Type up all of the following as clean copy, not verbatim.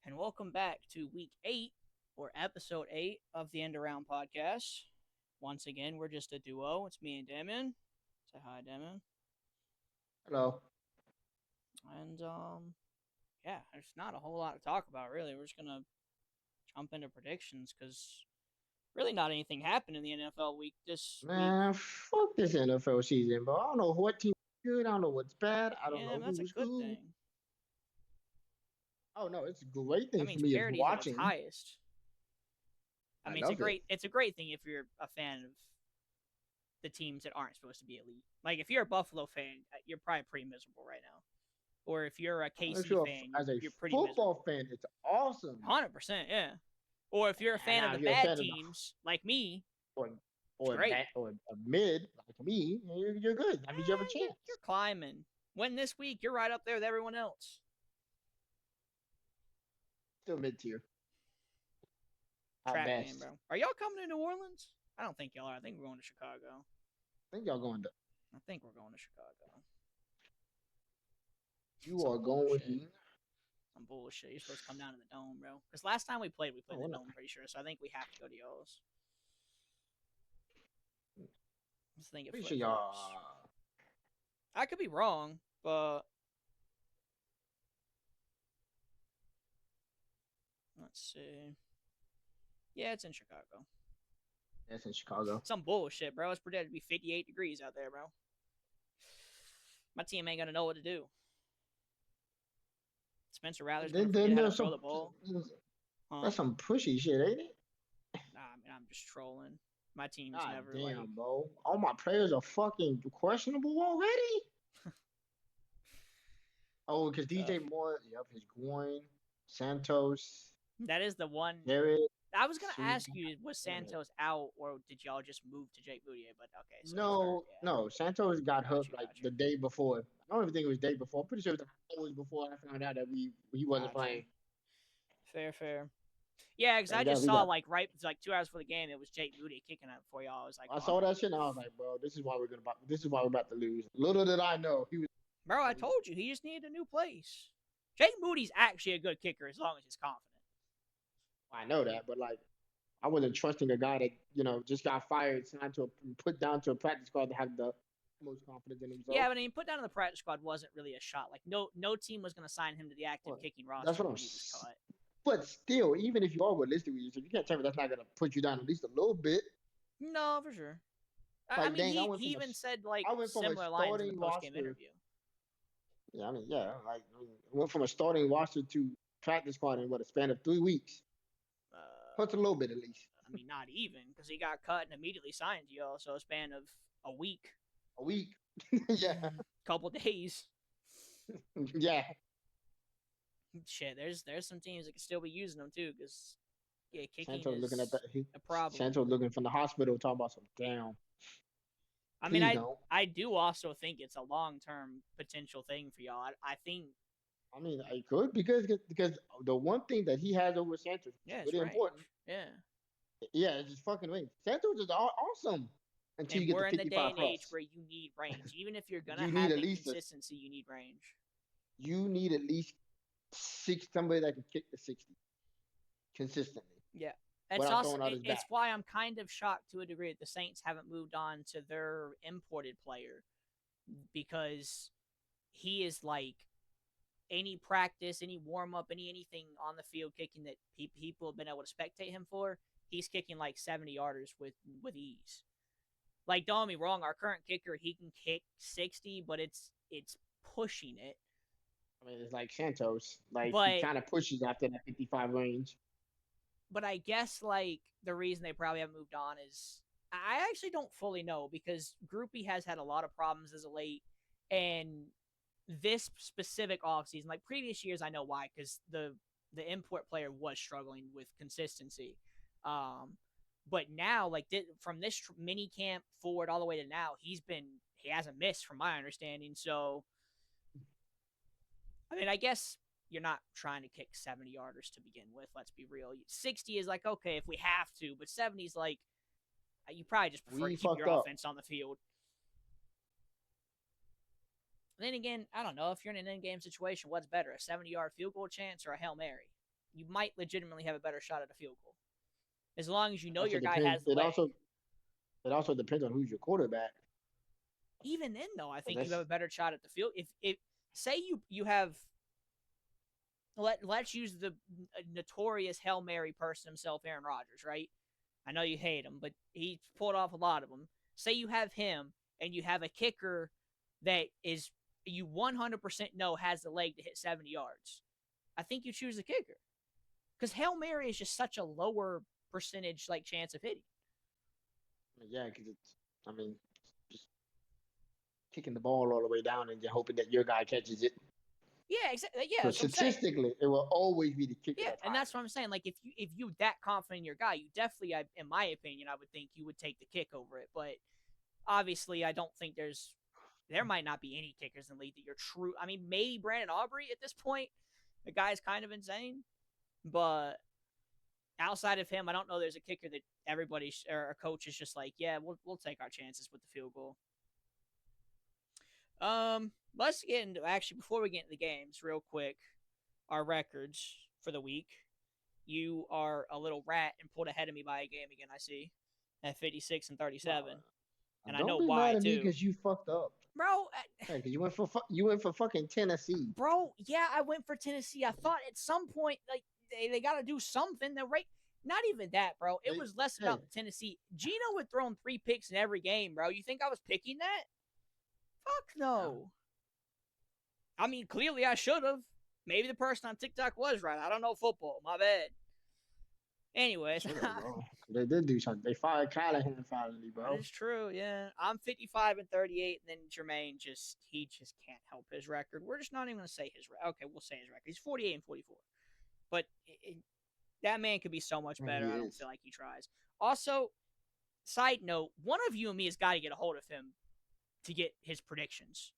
and welcome back to week 8 or episode 8 of the End Around podcast. Once again, we're just a duo. It's me and Damon. Say hi, Damon. Hello. And yeah, there's not a whole lot to talk about really. We're just gonna jump into predictions because really not anything happened in the NFL week this week. Man, fuck this NFL season, bro. I don't know what team is good. I don't know what's bad. I don't Yeah, know that's a who's good who. thing. Oh no, it's a great That thing for means me as parity's at its watching. highest. I I mean, love it. it's a great thing if you're a fan of the teams that aren't supposed to be elite. Like if you're a Buffalo fan, you're probably pretty miserable right now. Or if you're a If KC you're fan, as a you're pretty football miserable. fan, it's awesome. 100%, yeah. Or if you're a And fan of now the if you're a bad fan of the teams like me, or it's or great. back or a mid like me, you're good. That means you have a You're chance. climbing. Win this week, you're right up there with everyone else. Still mid tier at Trap game, best. bro. Are y'all coming to New Orleans? I don't think y'all are. I think we're going to Chicago. I think y'all going to I think we're going to Chicago. you Some are going. bullshit. Some bullshit. You're supposed to come down to the dome, bro. Because last time we played Oh, in the dome, pretty sure. So I think we have to go to y'all's. I think it pretty flip sure flops. y'all. I could be wrong, but let's see. Yeah, it's in Chicago. That's in Chicago. Some bullshit, bro. It's projected to be 58 degrees out there, bro. My team ain't gonna know what to do. Spencer Rattler's gonna Then forget how to there's throw some the ball. Huh? that's some pushy shit, ain't it? Nah, I mean, I'm just trolling. My team's God never like. damn, bro. All my players are fucking questionable already. Oh, because Tough. DJ Moore, yep, he's going. Santos, That is the one. Jared, I was gonna Sweet. ask you, was Santos out or did y'all just move to Jake Boudier? But okay, so he's hurt. No, Yeah, no. Santos got got hurt you, like got you, the day before. I don't even think it was the day before. I'm pretty sure it was hours before I found out that he wasn't got you. playing. Fair, fair. Yeah, because And I we got just we saw got. like right, like 2 hours for the game, it was Jake Boudier kicking it for y'all. I was like, I oh, saw okay, that shit and I was like, bro, this is why we're gonna. This is why we're about to lose. Little did I know he was. bro. I told you he just needed a new place. Jake Moody's actually a good kicker as long as he's confident. I know that, but like I wasn't trusting a guy that just got fired, signed to put down to a practice squad to have the most confidence in Yeah, himself. but I mean, put down in the practice squad wasn't really a shot. Like no team was going to sign him to the active Well, kicking that's roster what I'm. when he was cut. But still, even if you are realistic with yourself, you can't tell me that's not gonna put you down at least a little bit. No, for sure. I Like, mean, dang, he even said like I went from a similar lines in the starting post game roster. interview. Yeah, I mean, yeah, like went from a starting roster to practice squad in what a span of 3 weeks. Hurts a little bit at least. I mean, not even because he got cut and immediately signed to y'all. So a span of a week, A week. Yeah, couple days. yeah. Shit, there's some teams that can still be using them too because yeah, kicking Santos looking at is that. a problem. Santos looking from the hospital, talking about some damn. I mean, Please don't. I do also think it's a long term potential thing for y'all. I think I mean, I could because the one thing that he has over Santos, which yeah, is it's really range. important, Yeah, yeah, it's just fucking wings. Santos is awesome until you and get to we're in the day 55 and age plus. where you need range. Even if you're gonna You need have at least a inconsistency, you need range. you need at least somebody that can kick the 60 consistently Yeah. It's without also throwing out his it's back. why I'm kind of shocked to a degree that the Saints haven't moved on to their imported player because he is like any practice, any warm up, anything on the field kicking that people have been able to spectate him for. He's kicking like 70 yarders with ease. Like don't get me wrong, our current kicker he can kick 60, but it's pushing it. I mean, it's like Santos, like he But kind of pushes after that 55 range. I guess like the reason they probably haven't moved on is I actually don't fully know because Groupie has had a lot of problems as of late, and this specific offseason, like previous years, I know why because the import player was struggling with consistency. Um, but now, like from this mini camp forward all the way to now, he hasn't missed from my understanding. So I mean, I guess you're not trying to kick 70 yarders to begin with. Let's be real. 60 is like, okay, if we have to, but 70 is like, you probably just prefer to We keep your fucked up. offense on the field. Then again, I don't know. If you're in an in game situation, what's better, a 70-yard field goal chance or a Hail Mary? you might legitimately have a better shot at a field goal. As long as you know Also your guy depends. has the leg. It also depends on who's your quarterback. Even then, though, I think you That's have a better shot at the field. If say you have let's use the notorious Hail Mary person himself, Aaron Rodgers, right? I know you hate him, but he pulled off a lot of them. Say you have him and you have a kicker that is you 100% know has the leg to hit 70 yards. I think you choose the kicker because Hail Mary is just such a lower percentage like chance of hitting. Yeah, because I mean, just kicking the ball all the way down and just hoping that your guy catches it. Yeah, exactly. Yeah, So that's what I'm saying. statistically, it will always be the kicker. Yeah, that's and higher. that's what I'm saying. Like if you that confident in your guy, you definitely, in my opinion, I would think you would take the kick over it. But obviously, I don't think there might not be any kickers in the league that you're true. I mean, maybe Brandon Aubrey at this point. The guy's kind of insane, but outside of him, I don't know. There's a kicker that everybody or a coach is just like, yeah, we'll take our chances with the field goal. Let's get into actually before we get into the games, real quick, our records for the week. You are a little rat and pulled ahead of me by a game again. I see at 56 and 37, and I know Don't be why mad at me too, because you fucked up. bro. Because you went for fucking Tennessee. Bro, yeah, I went for Tennessee. I thought at some point like they got to do something. They're right. Not even that, bro. It was less about the Tennessee. Geno had thrown 3 picks in every game, bro. You think I was picking that? Fuck no. I mean, clearly I should have. Maybe the person on TikTok was right. I don't know football. My bad. Anyways. They did do something. They fired Callahan finally, bro. That is true, yeah. I'm 55 and 38, and then Jermaine he just can't help his record. We're just not even going to say his record. Okay, we'll say his record. He's 48 and 44. But that man could be so much better. I don't feel like he tries. Also, side note, one of you and me has got to get a hold of him to get his predictions.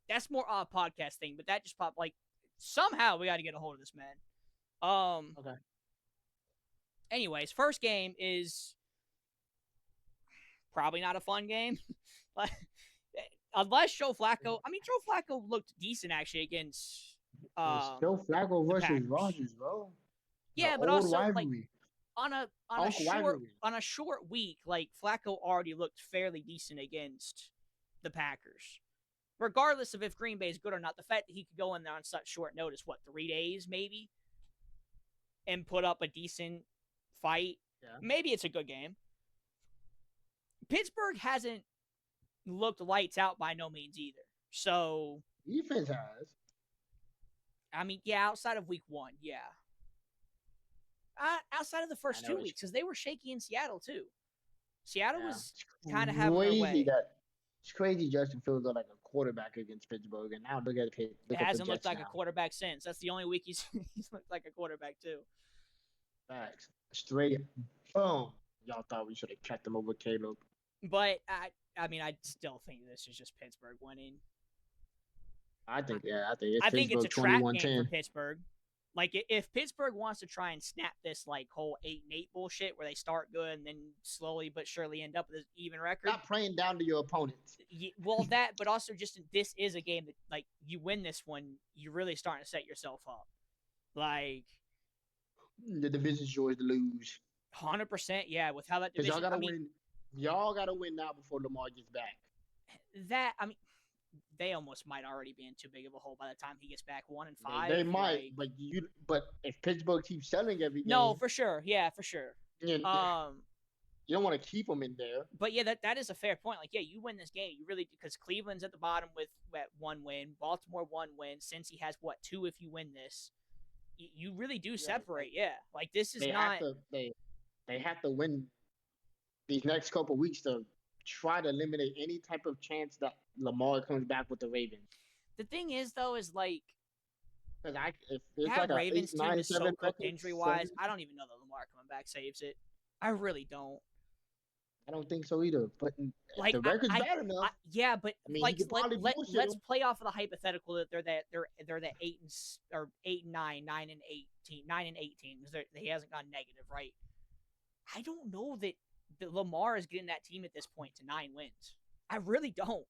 That's more a podcast thing, but that just popped. Like, somehow we got to get a hold of this man. Okay. Anyways, first game is probably not a fun game. Unless Joe Flacco. I mean, Joe Flacco looked decent actually against Joe Flacco versus Rodgers, bro. Yeah, but also rivalry. Like on a short week, like Flacco already looked fairly decent against the Packers. Regardless of if Green Bay is good or not, the fact that he could go in there on such short notice, 3 days maybe, and put up a decent fight. Yeah. Maybe it's a good game. Pittsburgh hasn't looked lights out by no means either. So defense has. I mean, yeah, outside of week 1, yeah. Outside of the first 2 weeks, because they were shaky in Seattle too. Seattle was kind of having their way. It's crazy Justin Fields looked like a quarterback against Pittsburgh, and now look at it. It hasn't looked like a quarterback since. That's the only week he's looked like a quarterback too. Facts. Straight boom. Y'all thought we should have kept him over Caleb. But I mean, I still think this is just Pittsburgh winning. I think it's a trap game for Pittsburgh. Like, if Pittsburgh wants to try and snap this like whole 8-8 bullshit where they start good and then slowly but surely end up with an even record. Stop praying down to your opponents. Well, that, but also just this is a game that, like, you win this one, you're really starting to set yourself up. Like, the division's yours to lose. 100%, yeah. With how that division, y'all gotta win. Y'all gotta win now before Lamar gets back. They almost might already be in too big of a hole by the time he gets back 1-5. They might, but if Pittsburgh keeps selling every game, no, for sure, yeah, for sure. You don't want to keep them in there. But yeah, that is a fair point. Like, yeah, you win this game, you really, because Cleveland's at the bottom with 1 win, Baltimore 1 win. Cincy has 2 if you win this. You really do separate, yeah. Like, this is not. They have to win these next couple weeks to try to eliminate any type of chance that Lamar comes back with the Ravens. The thing is, though, is like, if it's like Ravens 8, team 9, is so cooked injury-wise, I don't even know that Lamar coming back saves it. I really don't. I don't think so either. But like, the record's bad enough. Yeah, but I mean, like, let's play off of the hypothetical that they're that 8 and 9, 9 and 18, 9 and 18 because he hasn't gone negative, right? I don't know that Lamar is getting that team at this point to 9 wins. I really don't.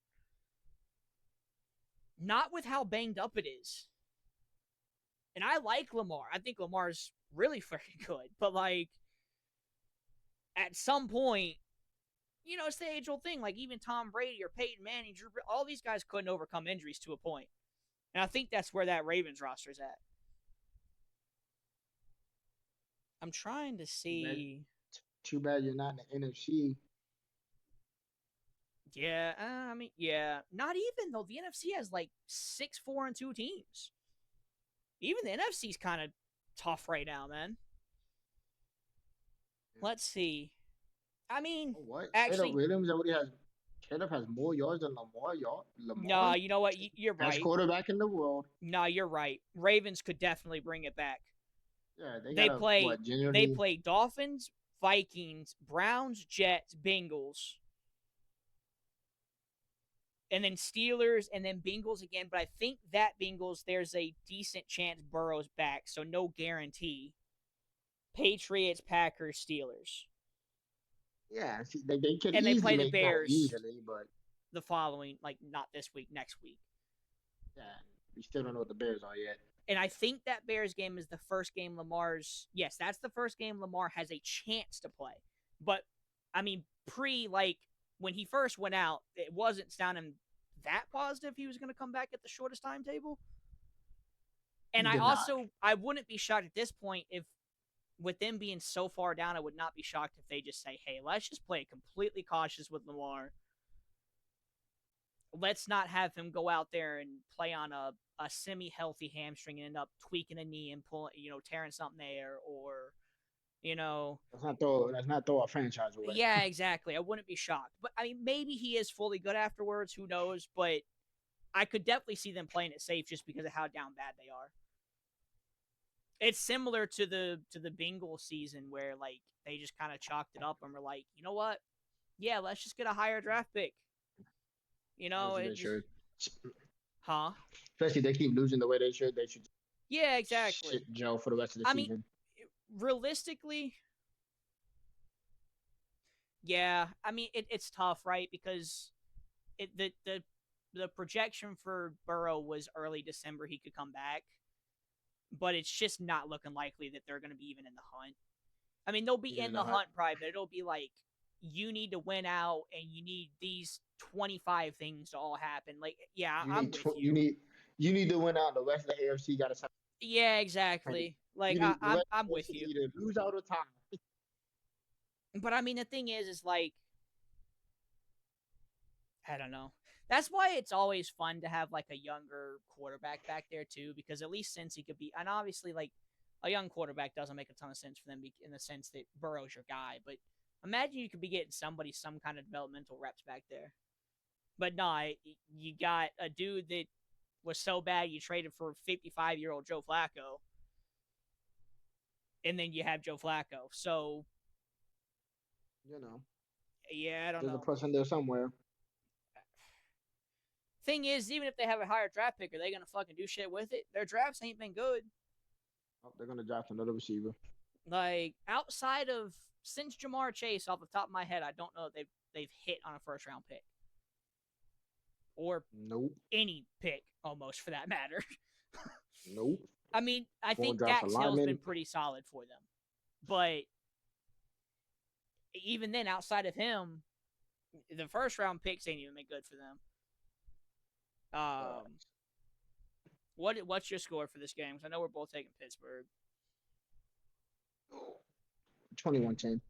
Not with how banged up it is. And I like Lamar. I think Lamar's really freaking good. But like at some point, it's the age old thing. Like even Tom Brady or Peyton Manning, all these guys couldn't overcome injuries to a point. And I think that's where that Ravens roster is at. I'm trying to see. Too bad you're not in the NFC. Yeah, I mean, yeah, not even though the NFC has like 6-4-2 teams. Even the NFC's kind of tough right now, man. Let's see. I mean, Oh, what? Caleb actually, Williams already has. Caleb has more yards than Lamar. no, Lamar, you know what? You're best right. quarterback in the world. No, you're right. Ravens could definitely bring it back. Yeah, they They got a play what? they Genuinely. play Dolphins, Vikings, Browns, Jets, Bengals, and then Steelers, and then Bengals again. But I think that Bengals, there's a decent chance Burrow's back, so no guarantee. Patriots, Packers, Steelers, Yeah, see, they could and they easily play the make that Bears easily, but the following, like not this week, next week. yeah, we still don't know what the Bears are yet. And I think that Bears game is the first game Lamar's. Yes, that's the first game Lamar has a chance to play. But I mean, like when he first went out, it wasn't sounding that positive he was going to come back at the shortest timetable. And He I did not. also I wouldn't be shocked at this point if with them being so far down, I would not be shocked if they just say, "Hey, let's just play completely cautious with Lamar. Let's not have him go out there and play on a semi-healthy hamstring and end up tweaking a knee and pulling, tearing something there, or you know, Let's not throw our franchise away. yeah, exactly. I wouldn't be shocked. But I mean, maybe he is fully good afterwards. Who knows? But I could definitely see them playing it safe just because of how down bad they are. It's similar to the Bengals season where like they just kind of chalked it up and were like, you know what? Yeah, let's just get a higher draft pick. As It they just should. huh? Especially if they keep losing the way they should. They should Yeah, exactly. shit Joe for the rest of the I mean, season. realistically, yeah. I mean, it's tough, right? Because the projection for Burrow was early December he could come back, but it's just not looking likely that they're going to be even in the hunt. I mean, they'll be Even in in the the hot. hunt probably, but it'll be like you need to win out and you need these 25 things to all happen. Like, yeah, I'm with You you. need to win out. The rest of the AFC got to. Yeah, exactly. Like You need the rest I'm of the with AFC you. either lose out or tie. But I mean, the thing is like I don't know. That's why it's always fun to have like a younger quarterback back there too, because at least since he could be, and obviously like a young quarterback doesn't make a ton of sense for them in the sense that Burrow's your guy. But imagine you could be getting somebody some kind of developmental reps back there. But no, you got a dude that was so bad you traded for 55-year-old Joe Flacco, and then you have Joe Flacco. So You know, yeah, I don't there's a know. person there somewhere. Thing is, even if they have a higher draft pick, are they gonna fucking do shit with it? Their drafts ain't been good. Oh, they're gonna draft another receiver. Like outside of since Jamar Chase, off the top of my head, I don't know if they've hit on a first round pick or Nope. any pick almost for that matter. Nope. I mean, I Won't think draft a Dax Hill's been lineman. pretty solid for them, but even then, outside of him, the first round picks ain't even been good for them. Um, what's your score for this game? Because I know we're both taking Pittsburgh. 21-10.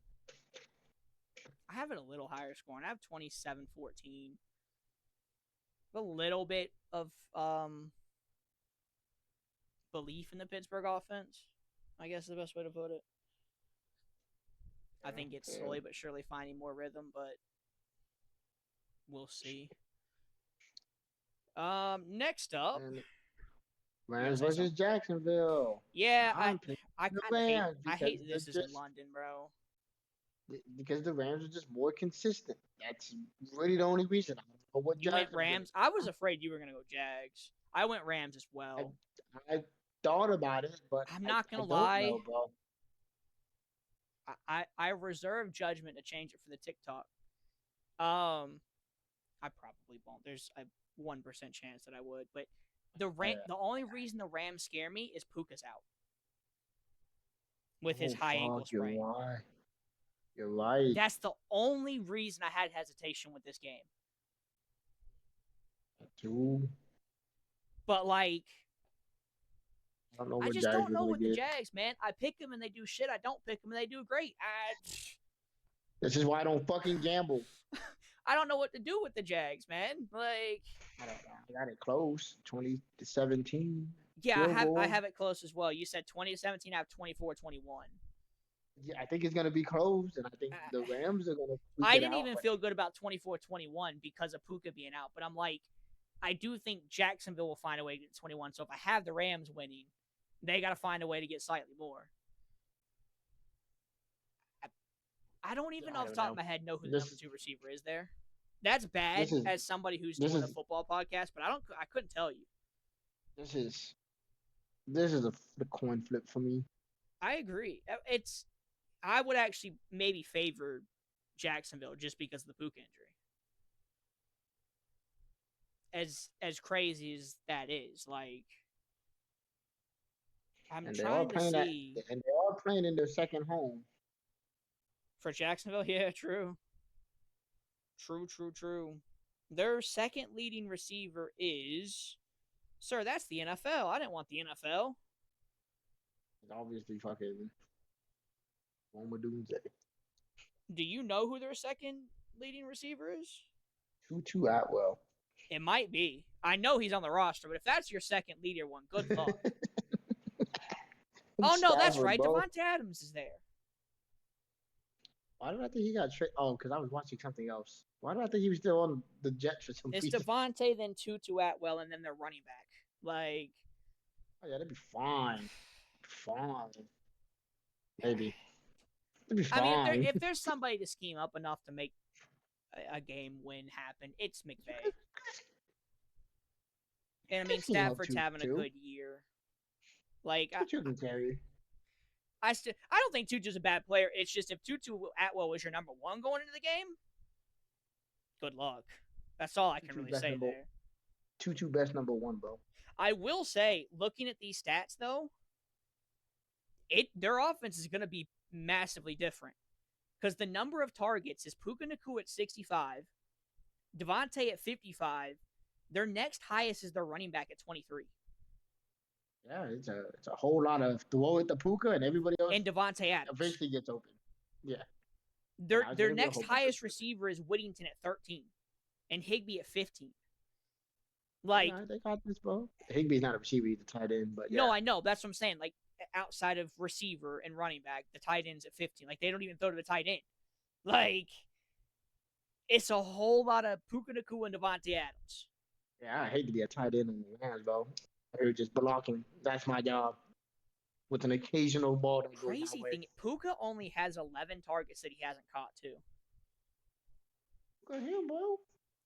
I have it a little higher score, and I have 27-14. A little bit of belief in the Pittsburgh offense, I guess is the best way to put it. I think it's slowly but surely finding more rhythm, but we'll see. Next up, And Rams versus something? Jacksonville. Yeah, I'm picking I the kind of Rams I because hate they're this is in just London, bro. because the Rams are just more consistent. That's really the only reason. I don't know what You went Jacksonville. Rams. I was afraid you were gonna go Jags. I went Rams as well. I thought about it, but I'm not I gonna don't lie. know, bro. I reserve judgment to change it for the TikTok. I probably won't. There's a 1% chance that I would, but The only reason the Rams scare me is Puka's out with his Oh high ankle fuck, you're sprain. right. You're right. That's the only reason I had hesitation with this game. Dude, But like, I don't know I what just Jags don't are know gonna with the get. Jags, man. I pick them and they do shit. I don't pick them and they do great. This is why I don't fucking gamble. I don't know what to do with the Jags, man. Like, I got it close, 20-17. yeah, Field I goal. have it close as well. You said 2017. I have 24-21. Yeah, I think it's gonna be close, and I think the Rams are gonna squeak I it didn't out. even feel good about 24-21 because of Puka being out, but I'm like, I do think Jacksonville will find a way to get 21. So if I have the Rams winning, they got to find a way to get slightly more. I don't even I off the don't top know. of my head know who the This- number 2 receiver is there. That's bad This is- as somebody who's this doing a is- football podcast, but I couldn't tell you. This is the coin flip for me. I agree. I would actually maybe favor Jacksonville just because of the Puka injury. As crazy as that is, like I'm And they're all trying to playing see and they're all playing in their second home. for Jacksonville. Yeah, true. True. Their second leading receiver is, sir, that's the NFL. I didn't want the NFL. It's obviously fucking Roma Doomsday. Do you know who their second leading receiver is? Tutu Atwell. It might be. I know he's on the roster, but if that's your second leader one, good luck. Oh no, that's right. Bro. Devontae Adams is there. Why did I think he got traded? Oh, because I was watching something else. Why did I think he was still on the Jets for some It's reason? Devontae, then Tutu Atwell, and then their running back. Like, Oh, yeah, that'd be fine. Fine. Maybe. It'd be I fine. mean, if there's somebody to scheme up enough to make a game win happen, it's McVay. And I mean, Scheme up Stafford's having a Tutu. good year. Like, Tutu can carry. I don't think Tutu's a bad player. It's just if Tutu Atwell was your number 1 going into the game, good luck. That's all I can Tutu really best say number- there. Tutu best number 1, bro. I will say, looking at these stats though, their offense is going to be massively different because the number of targets is Puka Nacua at 65, Devontae at 55. Their next highest is their running back at 23, Yeah, it's a whole lot of throw at the Puka and everybody else and Devontae Adams. eventually gets open. Yeah. Their Yeah, it's their gonna be a next whole bunch of highest shit. receiver is Whittington at 13, and Higbee at 15. Like, Nah, they got this, bro. Higbee's not a receiver; he's a tight end. But yeah. no, I know. That's what I'm saying. Like, outside of receiver and running back, the tight end's at 15. Like, they don't even throw to the tight end. Like, it's a whole lot of Puka Nacua and Devontae Adams. Yeah, I hate to be a tight end in the hands, bro. Or just blocking. That's my job. With an occasional ball that goes my Crazy way. thing, Puka only has 11 targets that he hasn't caught, too. Look at him, bro.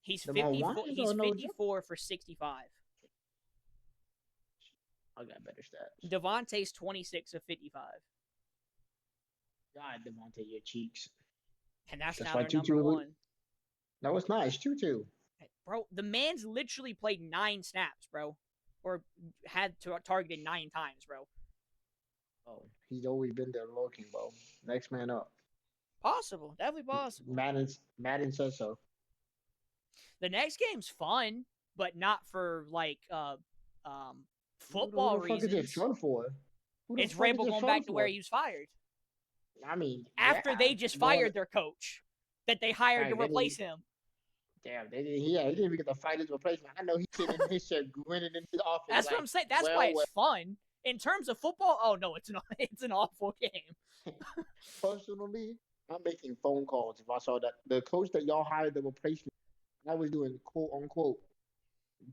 He's Them all 54, ones he's or no 54 for 65. I got better stats. Devontae's 26 of 55. God, Devontae, your cheeks. And that's That's now why their Tutu number would- 1. That was nice. Tutu. Bro, the man's literally played 9 snaps, bro. Or had targeted 9 times, bro. Oh, he's always been there lurking, bro. Next man up. Possible. Definitely possible. Madden says so. The next game's fun, but not for, like, football Who the fuck is reasons. it fun for? Who the It's fuck is Rabel it going fun back to for? where he was fired. I mean, After yeah, they just well, fired their coach that they hired Right, to they replace him. Damn, they didn't. Yeah, he didn't even get to fight his replacement. I know he's sitting in his chair, grinning in his office. That's like, what I'm saying. That's why it's fun. In terms of football, oh no, it's an awful game. Personally, I'm making phone calls if I saw that the coach that y'all hired the replacement. I was doing quote unquote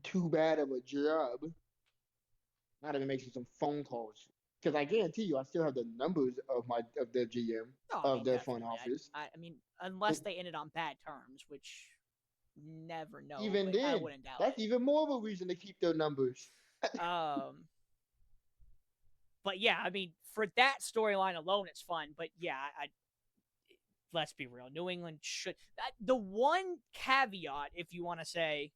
too bad of a job. Not even making some phone calls because I guarantee you, I still have the numbers of the GM No, of their front definitely. office. I mean, unless they ended on bad terms, which never know. Even but I then, wouldn't doubt that's it. even more of a reason to keep their numbers. But yeah, I mean, for that storyline alone, it's fun. But yeah, let's be real. New England should. The one caveat, if you want to say,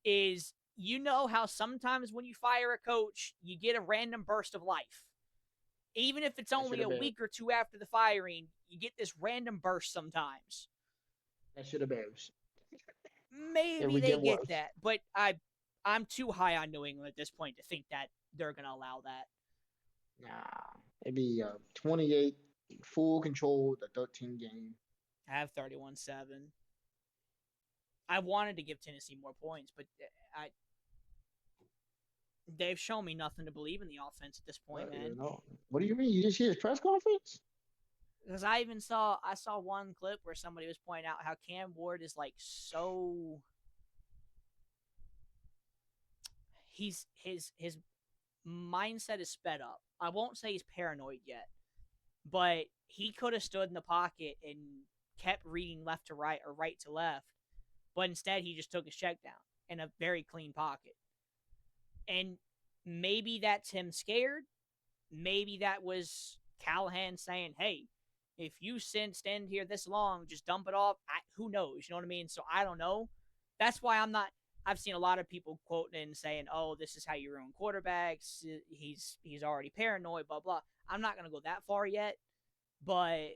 is you know how sometimes when you fire a coach, you get a random burst of life. Even if it's That should only have a been. week or two after the firing, you get this random burst sometimes. That should have been. If Maybe we they get get worse. that, but I'm too high on New England at this point to think that they're gonna allow that. Nah, it'd be 28 full control the 13 game. I have 31-7. I wanted to give Tennessee more points, but I they've shown me nothing to believe in the offense at this point, What, you man. know? What do you mean? You didn't see his press conference? Because I saw one clip where somebody was pointing out how Cam Ward is like so his mindset is sped up. I won't say he's paranoid yet, but he could have stood in the pocket and kept reading left to right or right to left, but instead he just took his check down in a very clean pocket. And maybe that's him scared. Maybe that was Callahan saying, "Hey, if you stand here this long, just dump it off." Who knows? You know what I mean? So I don't know. That's why I'm not. I've seen a lot of people quoting and saying, "Oh, this is how you ruin quarterbacks. He's already paranoid." Blah blah. I'm not gonna go that far yet, but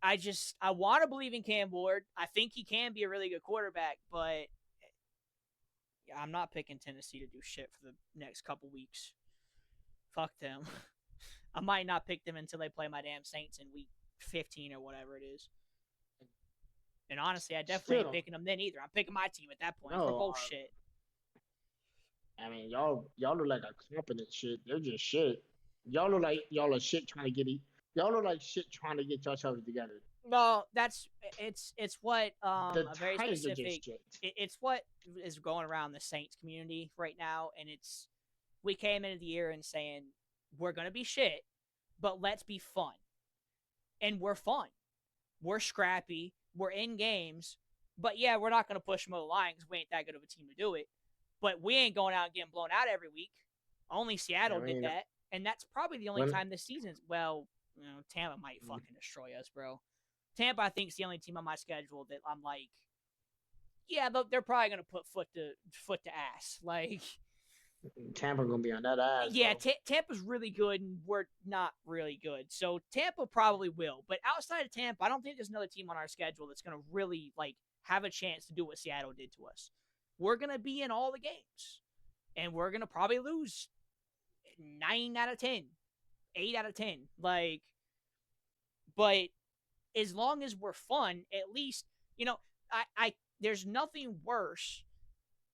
I want to believe in Cam Ward. I think he can be a really good quarterback, but I'm not picking Tennessee to do shit for the next couple weeks. Fuck them. I might not pick them until they play my damn Saints in week 15 or whatever it is. And honestly, I definitely ain't Still, picking them then either. I'm picking my team at that point. We're no. both shit. I mean, y'all look like a competent shit. They're just shit. Y'all look like y'all are shit trying to get it. Y'all look like shit trying to get yourselves together. No, that's it's what The a very Titans are specific. just shit. It's what is going around the Saints community right now, and it's we came into the year and saying we're gonna be shit, but let's be fun, and we're fun. We're scrappy. We're in games, but yeah, we're not gonna push them over the line because we ain't that good of a team to do it. But we ain't going out and getting blown out every week. Only I Seattle did mean, that, and that's probably the only when time this season. Well, Tampa might fucking destroy us, bro. Tampa, I think, is the only team on my schedule that I'm like, yeah, they're probably gonna put foot to ass. Like, Tampa gonna be on that ass, yeah, bro. Tampa's really good, and we're not really good. So Tampa probably will, but outside of Tampa, I don't think there's another team on our schedule that's gonna really like have a chance to do what Seattle did to us. We're gonna be in all the games, and we're gonna probably lose 9 out of 10, 8 out of 10. Like, but as long as we're fun, at least I there's nothing worse,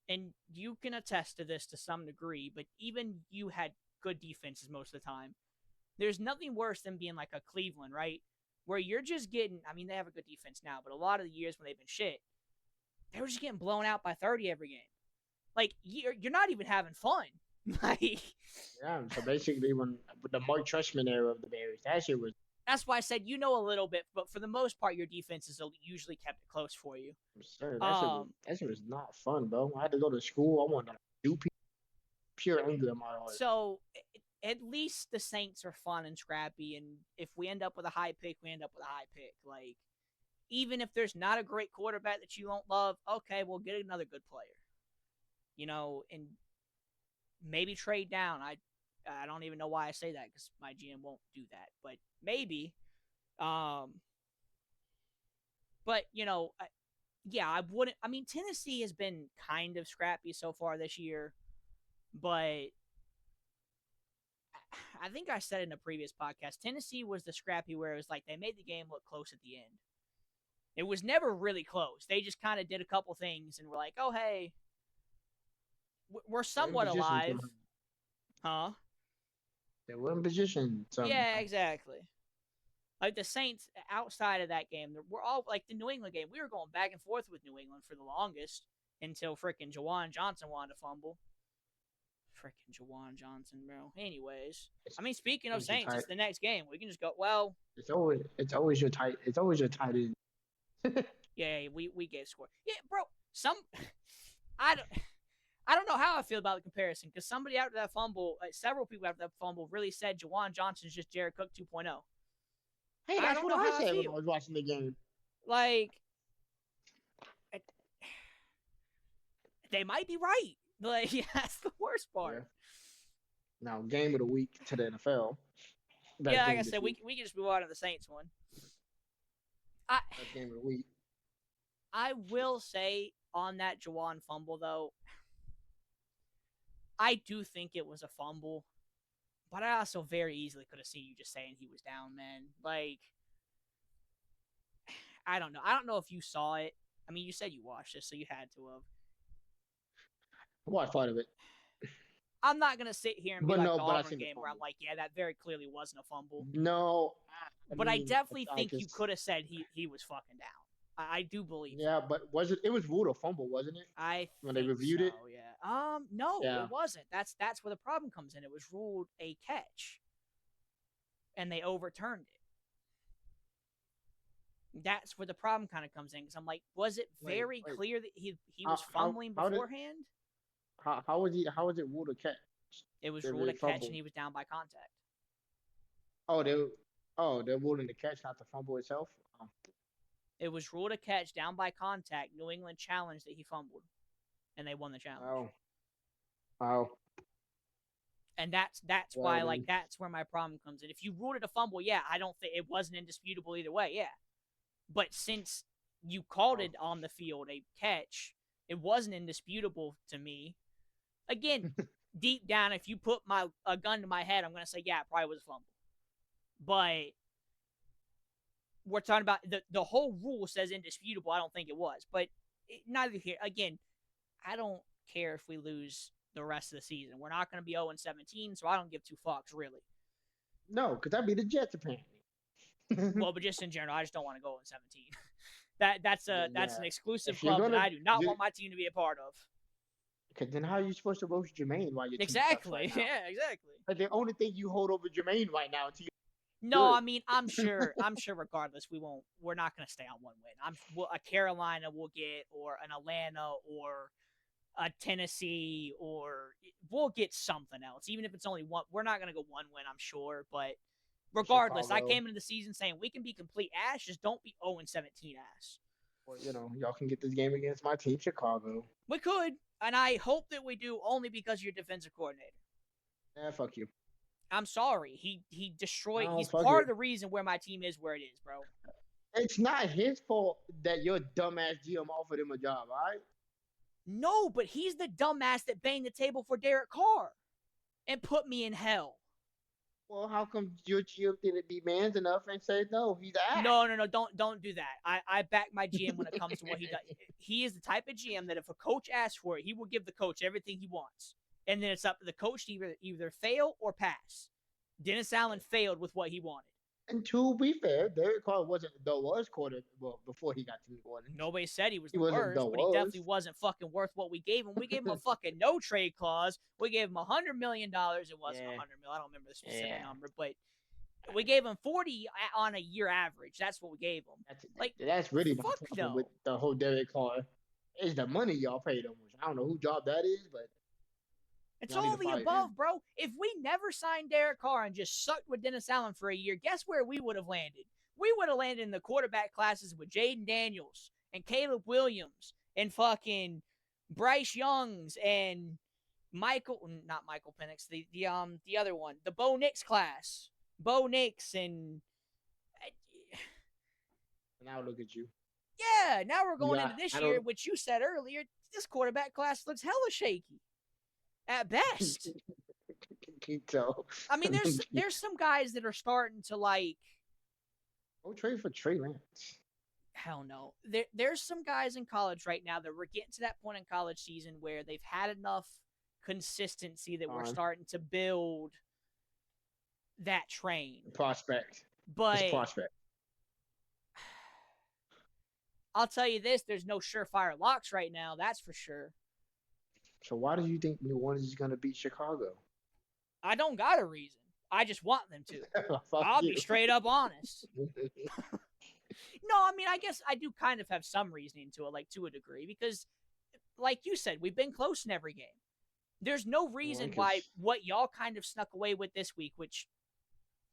and you can attest to this to some degree. But even you had good defenses most of the time. There's nothing worse than being like a Cleveland, right? Where you're just getting. I mean, they have a good defense now, but a lot of the years when they've been shit, they were just getting blown out by 30 every game. Like you're not even having fun. Like Yeah. So basically, when the Mark Trestman era of the Bears, that shit was that's why I said a little bit, but for the most part, your defenses usually kept it close for you. sir. Um, That shit was not fun, bro. I had to go to school. I wanted to do pure anger in my heart. so at least the Saints are fun and scrappy, and if we end up with a high pick, we end up with a high pick. Like even if there's not a great quarterback that you don't love, okay, we'll get another good player. And maybe trade down. I don't even know why I say that because my GM won't do that, but maybe. Um, but yeah, I wouldn't. I mean, Tennessee has been kind of scrappy so far this year, but I think I said in a previous podcast, Tennessee was the scrappy where it was like they made the game look close at the end. It was never really close. They just kind of did a couple things and were like, "Oh, hey, we're They're in somewhat position alive, somehow. huh?" They were in position Yeah, somehow. exactly. Like the Saints outside of that game, we're all like the New England game. We were going back and forth with New England for the longest until freaking Jawan Johnson wanted to fumble. Freaking Jawan Johnson, bro. Anyways, It's I mean, speaking of always your Saints, tight. it's the next game. We can just go. Well, It's always your tight. It's always your tight end. yeah, we gave score. Yeah, bro. I don't. I don't know how I feel about the comparison because somebody after that fumble, several people after that fumble, really said Jawan Johnson's just Jared Cook 2.0. Hey, I that's don't what know I how I said when I feel. was watching the game. Like, They might be right. Like, yeah, that's the worst Yeah. part. Now, game of the week to the NFL. Best Yeah, like game I this said, week. we can just move on to the Saints one. I Best game of the week. I will say on that Juwan fumble though, I do think it was a fumble, but I also very easily could have seen you just saying he was down, man. Like, I don't know. I don't know if you saw it. I mean, you said you watched it, so you had to have. I watched part of it. I'm not gonna sit here and be But like no, the but I Auburn seen the game where I'm fumble. like, yeah, that very clearly wasn't a fumble. No, But I mean, definitely I think you just- could have said he was fucking down. I do believe. Yeah, but was it? It was ruled a fumble, wasn't it? I When they think reviewed so, it? yeah. No, Yeah. it wasn't. That's where the problem comes in. It was ruled a catch, and they overturned it. That's where the problem kind of comes in because I'm like, was it very Wait. clear that he How- was fumbling how did- beforehand? How was he? How was it ruled a catch? It was They ruled a really catch, fumbled. and he was down by contact. They're ruling the catch, not the fumble itself. Oh. It was ruled a catch down by contact. New England challenged that he fumbled, and they won the challenge. Oh. And that's Well, why then. like that's where my problem comes in. If you ruled it a fumble, yeah, I don't think it wasn't indisputable either way, yeah. But since you called it on the field a catch, it wasn't indisputable to me. Again, deep down, if you put a gun to my head, I'm gonna say, yeah, it probably was a fumble. But we're talking about the whole rule says indisputable. I don't think it was, but neither here. Again, I don't care if we lose the rest of the season. We're not going to be 0-17, so I don't give two fucks really. No, because that'd be the Jets apparently. Well, but just in general, I just don't want to go 0-17. That's an exclusive If you're club that gonna I do not do- want my team to be a part of. Because then how are you supposed to roast Jermaine while you're Exactly. Right now? Yeah, exactly. Like the only thing you hold over Jermaine right now until No, Good. I mean, I'm sure regardless, we're not going to stay on one win. A Carolina will get, or an Atlanta, or a Tennessee, or we'll get something else. Even if it's only one, we're not going to go one win, I'm sure. But regardless, Chicago. I came into the season saying we can be complete ass, just don't be 0-17 ass. Well, y'all can get this game against my team, Chicago. We could, and I hope that we do only because you're defensive coordinator. Yeah, fuck you. I'm sorry. He destroyed. No, he's fuck part it. of the reason where my team is where it is, bro. It's not his fault that your dumbass GM offered him a job, all right? No, but he's the dumbass that banged the table for Derek Carr and put me in hell. Well, how come your GM didn't be man's enough and say no? He's ass. No, don't do that. I back my GM when it comes to what he does. He is the type of GM that if a coach asks for it, he will give the coach everything he wants. And then it's up to the coach to either fail or pass. Dennis Allen failed with what he wanted. And to be fair, Derek Carr wasn't the worst quarter before he got to New Orleans. Nobody said he was He the wasn't worst, the but he definitely worst. wasn't fucking worth what we gave him. We gave him a fucking no trade clause. We gave him $100 million. It wasn't $100 million. I don't remember the specific number, but we gave him 40 on a year average. That's what we gave him. That's really my fuck problem no. with the whole Derek Carr. Is the money y'all paid him? Which I don't know who job that is, but it's y'all need all to the fire above, him. bro. If we never signed Derek Carr and just sucked with Dennis Allen for a year, guess where we would have landed? We would have landed in the quarterback classes with Jaden Daniels and Caleb Williams and fucking Bryce Youngs and not Michael Penix, the other one, the Bo Nix class. Bo Nix and now look at you. yeah, now we're going Yeah, into this I year, don't- which you said earlier, this quarterback class looks hella shaky. At best. So, I mean, there's some guys that are starting to like. go trade for Trey Lance. Hell no. There's some guys in college right now that we're getting to that point in college season where they've had enough consistency that we're starting to build that train. Prospect. But It's prospect. I'll tell you this: there's no surefire locks right now. That's for sure. So why do you think New Orleans is gonna beat Chicago? I don't got a reason. I just want them to. Fuck I'll you. be straight up honest. No, I mean, I guess I do kind of have some reasoning to it, like to a degree, because, like you said, we've been close in every game. There's no reason why what y'all kind of snuck away with this week, which,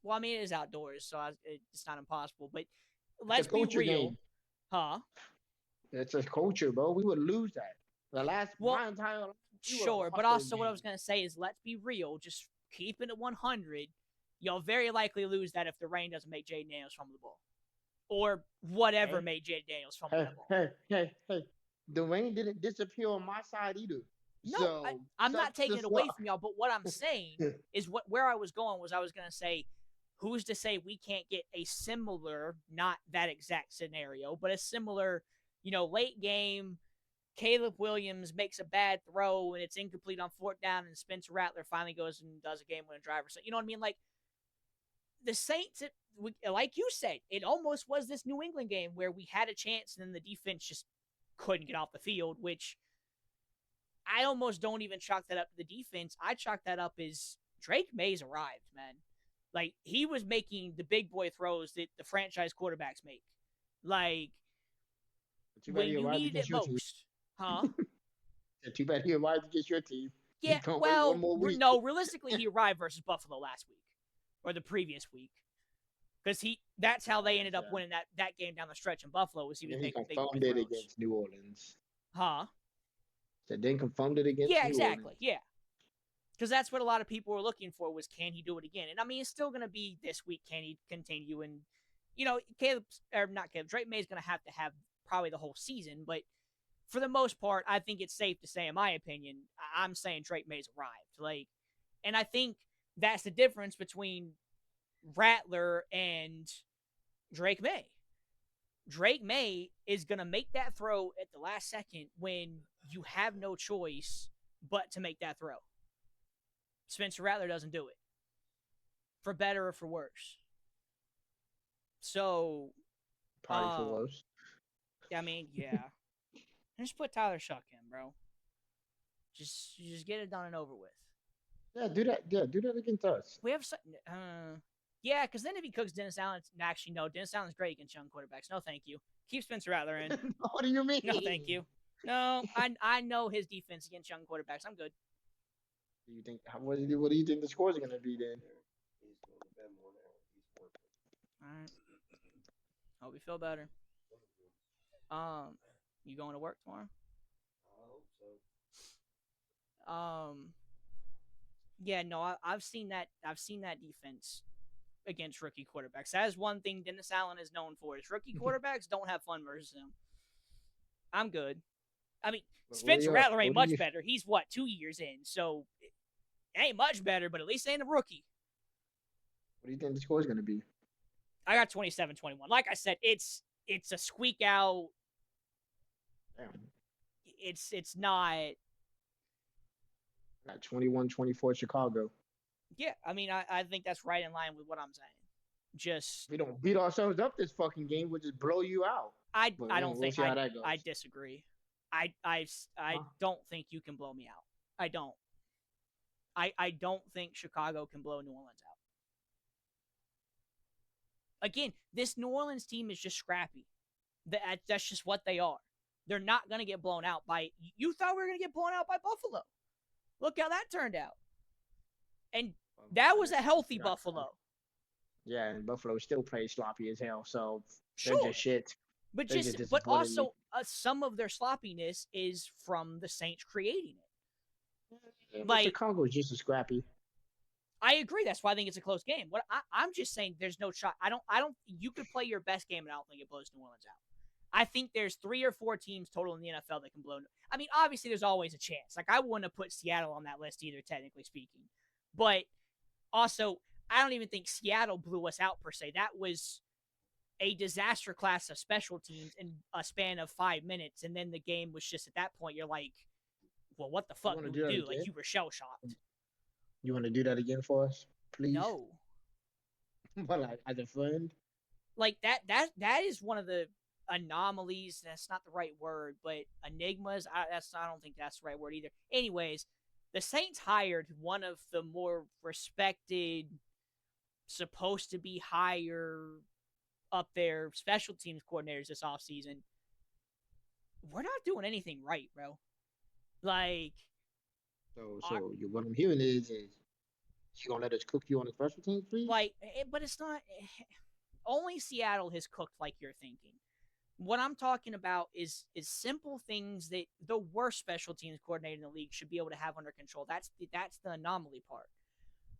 well, I mean, it is outdoors, so it's not impossible. But let's be real, game. huh? It's a culture, bro. We would lose that. The last Well, my entire life, we would have sure, but lost those also what I was games. gonna say is, let's be real. Just keeping it 100, you'll very likely lose that if the rain doesn't make Jaden Daniels fumble the ball, or whatever Hey, made Jaden Daniels fumble hey, that ball. hey. The rain didn't disappear on my side either. No, So I'm shut not taking the it away fuck. from y'all. But what I'm saying is, where I was going was, I was gonna say, who's to say we can't get a similar, not that exact scenario, but a similar, late game. Caleb Williams makes a bad throw and it's incomplete on fourth down, and Spencer Rattler finally goes and does a game-winning drive. So, you know what I mean? Like, the Saints, like you said, it almost was this New England game where we had a chance and then the defense just couldn't get off the field, which I almost don't even chalk that up to the defense. I chalk that up as Drake Mays arrived, man. Like, he was making the big boy throws that the franchise quarterbacks make. Like, Too bad when he you arrived needed it against your team. most. Huh? Too bad he arrived against your team. Yeah, You can't wait one well, more week. no, realistically, he arrived versus Buffalo last week or the previous week, because that's how they ended up winning that game down the stretch in Buffalo, was he was Then he making big boy confirmed it throws. against New Orleans. Huh? So then confirmed it against Yeah, New exactly. Orleans. Yeah, because that's what a lot of people were looking for, was, can he do it again? And I mean, it's still going to be this week. Can he continue? And Drake May is going to have probably the whole season, but for the most part, I think it's safe to say, in my opinion, I'm saying Drake May's arrived. Like, and I think that's the difference between Rattler and Drake May. Drake May is going to make that throw at the last second when you have no choice but to make that throw. Spencer Rattler doesn't do it, for better or for worse. So, Probably for worse. I mean, yeah. Just put Tyler Shuck in, bro. Just get it done and over with. Yeah, do that. Yeah, do that against us. We have yeah, because then if he cooks Dennis Allen, actually, no, Dennis Allen's great against young quarterbacks. No, thank you. Keep Spencer Rattler in. What do you mean? No, thank you. No, I know his defense against young quarterbacks. I'm good. Do you think? What do you think the scores are going to be then? All right. Hope you feel better. You going to work tomorrow? I hope so. Yeah, no, I've seen that. I've seen that defense against rookie quarterbacks. That is one thing Dennis Allen is known for. Is rookie quarterbacks don't have fun versus him. I'm good. I mean, Spencer Rattler ain't much better. He's 2 years in, so it ain't much better, but at least ain't a rookie. What do you think the score is going to be? I got 27-21. Like I said, it's a squeak out. Damn. It's not. Got 21-24 Chicago. Yeah, I mean, I think that's right in line with what I'm saying. Just, we don't beat ourselves up this fucking game, we'll just blow you out. I don't think see how that goes. I disagree. I don't think you can blow me out. I don't. I don't think Chicago can blow New Orleans out. Again, this New Orleans team is just scrappy. That's just what they are. They're not going to get blown out by. You thought we were going to get blown out by Buffalo. Look how that turned out. And that was a healthy Buffalo. Yeah, and Buffalo still plays sloppy as hell, so sure. They're just shit. But also some of their sloppiness is from the Saints creating it. Yeah, like Chicago is just as scrappy. I agree. That's why I think it's a close game. What I'm just saying, there's no shot. I don't. You could play your best game, and I don't think it blows New Orleans out. I think there's 3 or 4 teams total in the NFL that can blow. I mean, obviously, there's always a chance. Like, I wouldn't have put Seattle on that list either, technically speaking. But also, I don't even think Seattle blew us out per se. That was a disaster class of special teams in a span of 5 minutes, and then the game was just, at that point, you're like, well, what the fuck do we do? Like, you were shell-shocked. You want to do that again for us, please? No. But like, as a friend? Like, that is one of the anomalies. That's not the right word, but enigmas. I don't think that's the right word either. Anyways, the Saints hired one of the more respected, supposed to be higher up there special teams coordinators this offseason. We're not doing anything right, bro. Like, so what I'm hearing is you gonna let us cook you on the special teams, please? Like, but it's not. Only Seattle has cooked like you're thinking. What I'm talking about is simple things that the worst special teams coordinator in the league should be able to have under control. That's the anomaly part.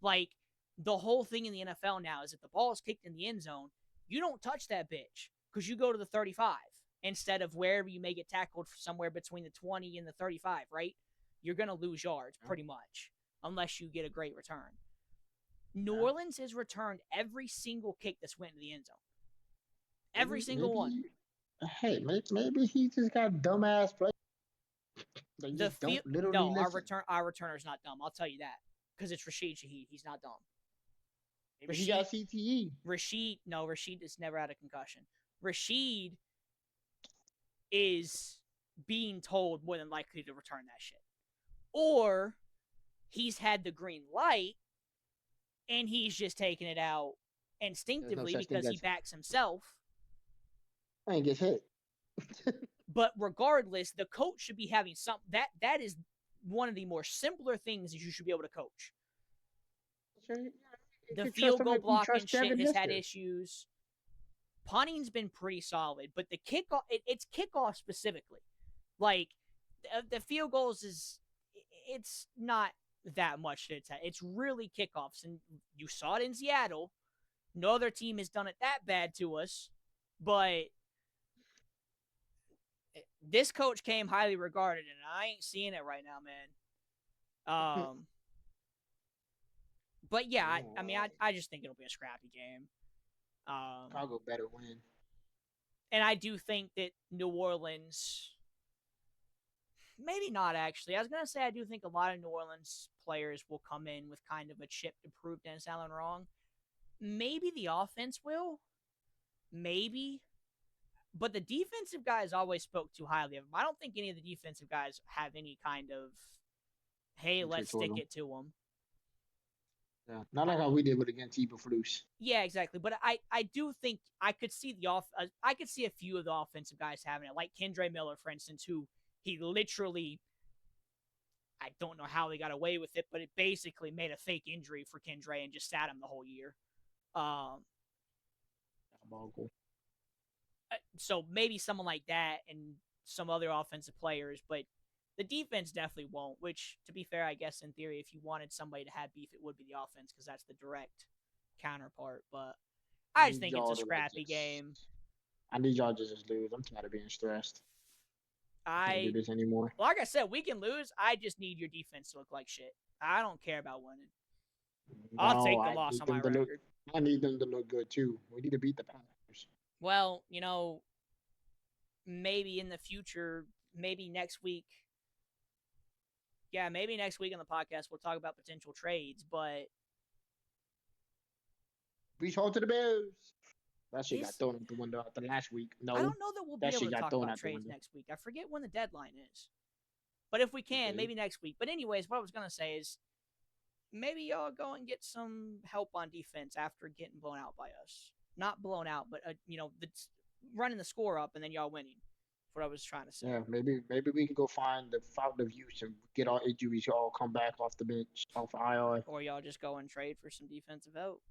Like the whole thing in the NFL now is if the ball is kicked in the end zone, you don't touch that bitch because you go to the 35 instead of wherever you may get tackled somewhere between the 20 and the 35, right? You're going to lose yards pretty much unless you get a great return. New Orleans has returned every single kick that's went in the end zone. Every single one. Hey, maybe he just got dumbass play. They just don't literally listen. Our returner's not dumb. I'll tell you that because it's Rashid Shaheed. He's not dumb. But he got CTE. Rashid has never had a concussion. Rashid is being told more than likely to return that shit. Or he's had the green light and he's just taking it out instinctively because he backs himself. And gets hit. But regardless, the coach should be having some that is one of the more simpler things that you should be able to coach. The field goal blocking shit has had issues. Punting's been pretty solid, but the kickoff, it's kickoff specifically. Like the field goals it's not that much. It's really kickoffs, and you saw it in Seattle. No other team has done it that bad to us, but this coach came highly regarded, and I ain't seeing it right now, man. But yeah, I mean, I just think it'll be a scrappy game. Chicago better win. And I do think that New Orleans, maybe not actually. I was going to say I do think a lot of New Orleans players will come in with kind of a chip to prove Dennis Allen wrong. Maybe the offense will. Maybe. But the defensive guys always spoke too highly of him. I don't think any of the defensive guys have any kind of, hey, let's stick it to him. Yeah, not like how we did with against Eberflus. Yeah, exactly. But I do think I could see I could see a few of the offensive guys having it, like Kendre Miller, for instance, who he literally, I don't know how he got away with it, but it basically made a fake injury for Kendre and just sat him the whole year. So maybe someone like that and some other offensive players, but the defense definitely won't, which, to be fair, I guess in theory, if you wanted somebody to have beef, it would be the offense because that's the direct counterpart. But I just think it's a scrappy game. I need y'all to just lose. I'm tired of being stressed. I can't do this anymore. Like I said, we can lose. I just need your defense to look like shit. I don't care about winning. I'll take the loss on my record. I need them to look good, too. We need to beat the Packers. Well, maybe in the future, maybe next week. Yeah, maybe next week on the podcast we'll talk about potential trades, but reach out to the Bears. That shit got thrown out the window after last week. No, I don't know that we'll be able to talk about trades next week. I forget when the deadline is. But if we can, maybe next week. But anyways, what I was going to say is maybe y'all go and get some help on defense after getting blown out by us. Not blown out, but, running the score up and then y'all winning. What I was trying to say. Yeah, maybe we can go find the fountain of youth and get our injuries all come back off the bench, off IR. Or y'all just go and trade for some defensive help.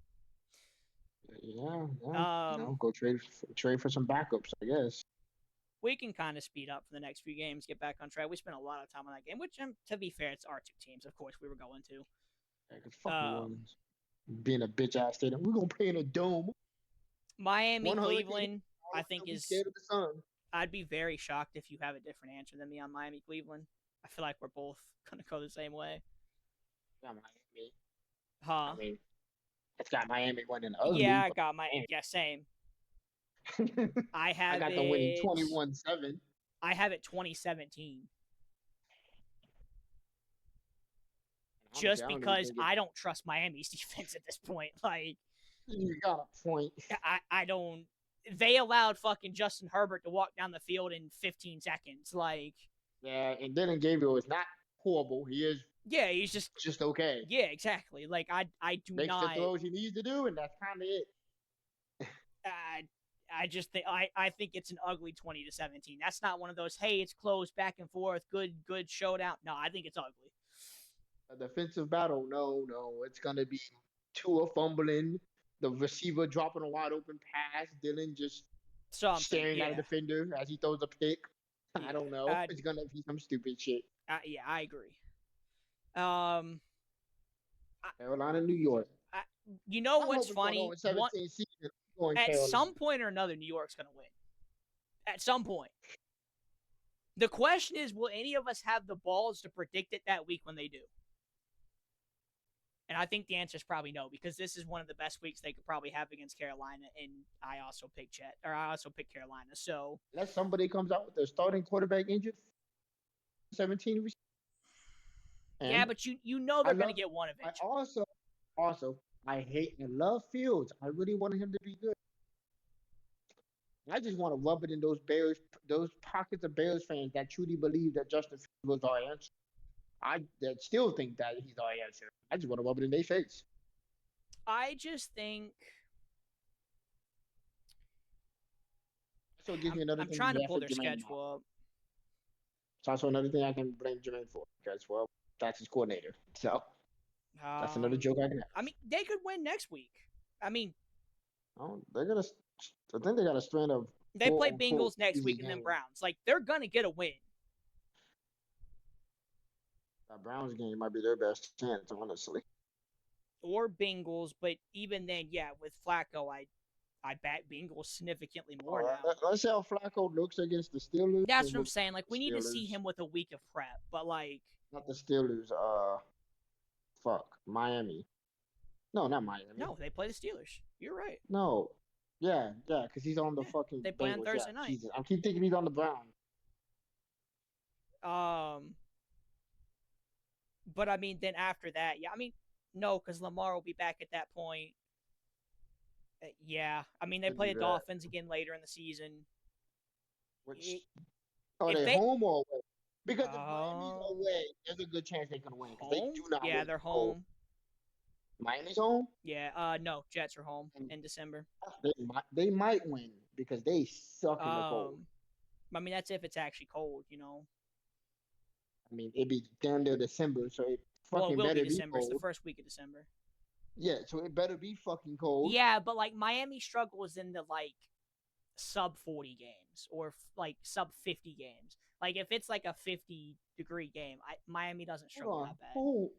Yeah. Go trade for some backups, I guess. We can kind of speed up for the next few games, get back on track. We spent a lot of time on that game, which, to be fair, it's our two teams. Of course, we were going to. Yeah, fuck New Orleans. Being a bitch ass stadium, we're gonna play in a dome. Miami, Cleveland, I think is. Scared of the sun. I'd be very shocked if you have a different answer than me on Miami, Cleveland. I feel like we're both gonna go the same way. Yeah, Miami. Huh? I mean, it's got Miami winning ugly. Yeah, I got Miami. Yeah, same. I got them winning 21-7. I have it 2017. Just because I don't trust Miami's defense at this point. Like, you got a point. I don't. They allowed fucking Justin Herbert to walk down the field in 15 seconds. Like, yeah, and Dylan Gabriel is not horrible. He is. Yeah, he's just okay. Yeah, exactly. Like, I do Makes not. Makes the throws he needs to do, and that's kind of it. I just think I think it's an ugly 20-17. That's not one of those. Hey, it's close, back and forth, good showdown. No, I think it's ugly. A defensive battle. No, it's gonna be Tua fumbling. The receiver dropping a wide open pass. Dylan just something. staring at a Yeah, defender as he throws a pick. I yeah. don't know. It's gonna be some stupid shit. Yeah, I agree. Um, Carolina, New York. I, you know I'm what's hoping for an funny? 0-17 season. Going At Carolina. some point or another, New York's gonna win. At some point. The question is, will any of us have the balls to predict it that week when they do? And I think the answer is probably no, because this is one of the best weeks they could probably have against Carolina, and I also picked Carolina. So Unless somebody comes out with their starting quarterback injured, 17. yeah, And but you know I they're gonna love. get one I eventually. also I hate and love Fields. I really wanted him to be good. I just want to rub it in those pockets of Bears fans that truly believe that Justin Fields was our answer. I that still think that he's our answer. I just want to rub it in their face. I just think So it gives me another I'm thing to trying to blame pull for their Jermaine now. schedule up. It's also another thing I can blame Jermaine for because well, that's his coordinator. So that's another joke I can have. I mean, they could win next week. I mean, They're gonna. I think they got a strand of they quote play unquote Bengals next easy week and then games. Browns. Like they're gonna get a win. That Browns game might be their best chance, honestly. Or Bengals, but even then, yeah, with Flacco, I back Bengals significantly more now. Let's see how Flacco looks against the Steelers. That's And what I'm we'll saying. Like the we need to see Steelers, him with a week of prep, but like not the Steelers. Fuck Miami. No, not Miami. no, they play the Steelers. You're right. No, yeah, because he's on the fucking They play on Bengals. Yeah, Thursday night. Jesus, I keep thinking he's on the Browns. But I mean, then after that, yeah, I mean, no, because Lamar will be back at that point. Yeah, I mean, they Could play be the that. Dolphins again later in the season. Which If are they they- home or away? Because if Miami's away, there's a good chance they can win because they home, do not yeah, win they're at home. home. Miami's home. Yeah, no, Jets are home in December. They might win because they suck in the cold. I mean, that's if it's actually cold, you know. I mean, it'd be down there December, so it Well, fucking it will better be December. It's cold. the first week of December. Yeah, so it better be fucking cold. Yeah, but like Miami struggles in the like sub 40 games or like sub 50 games. Like if it's like a 50-degree game, Miami doesn't struggle that bad. Oh,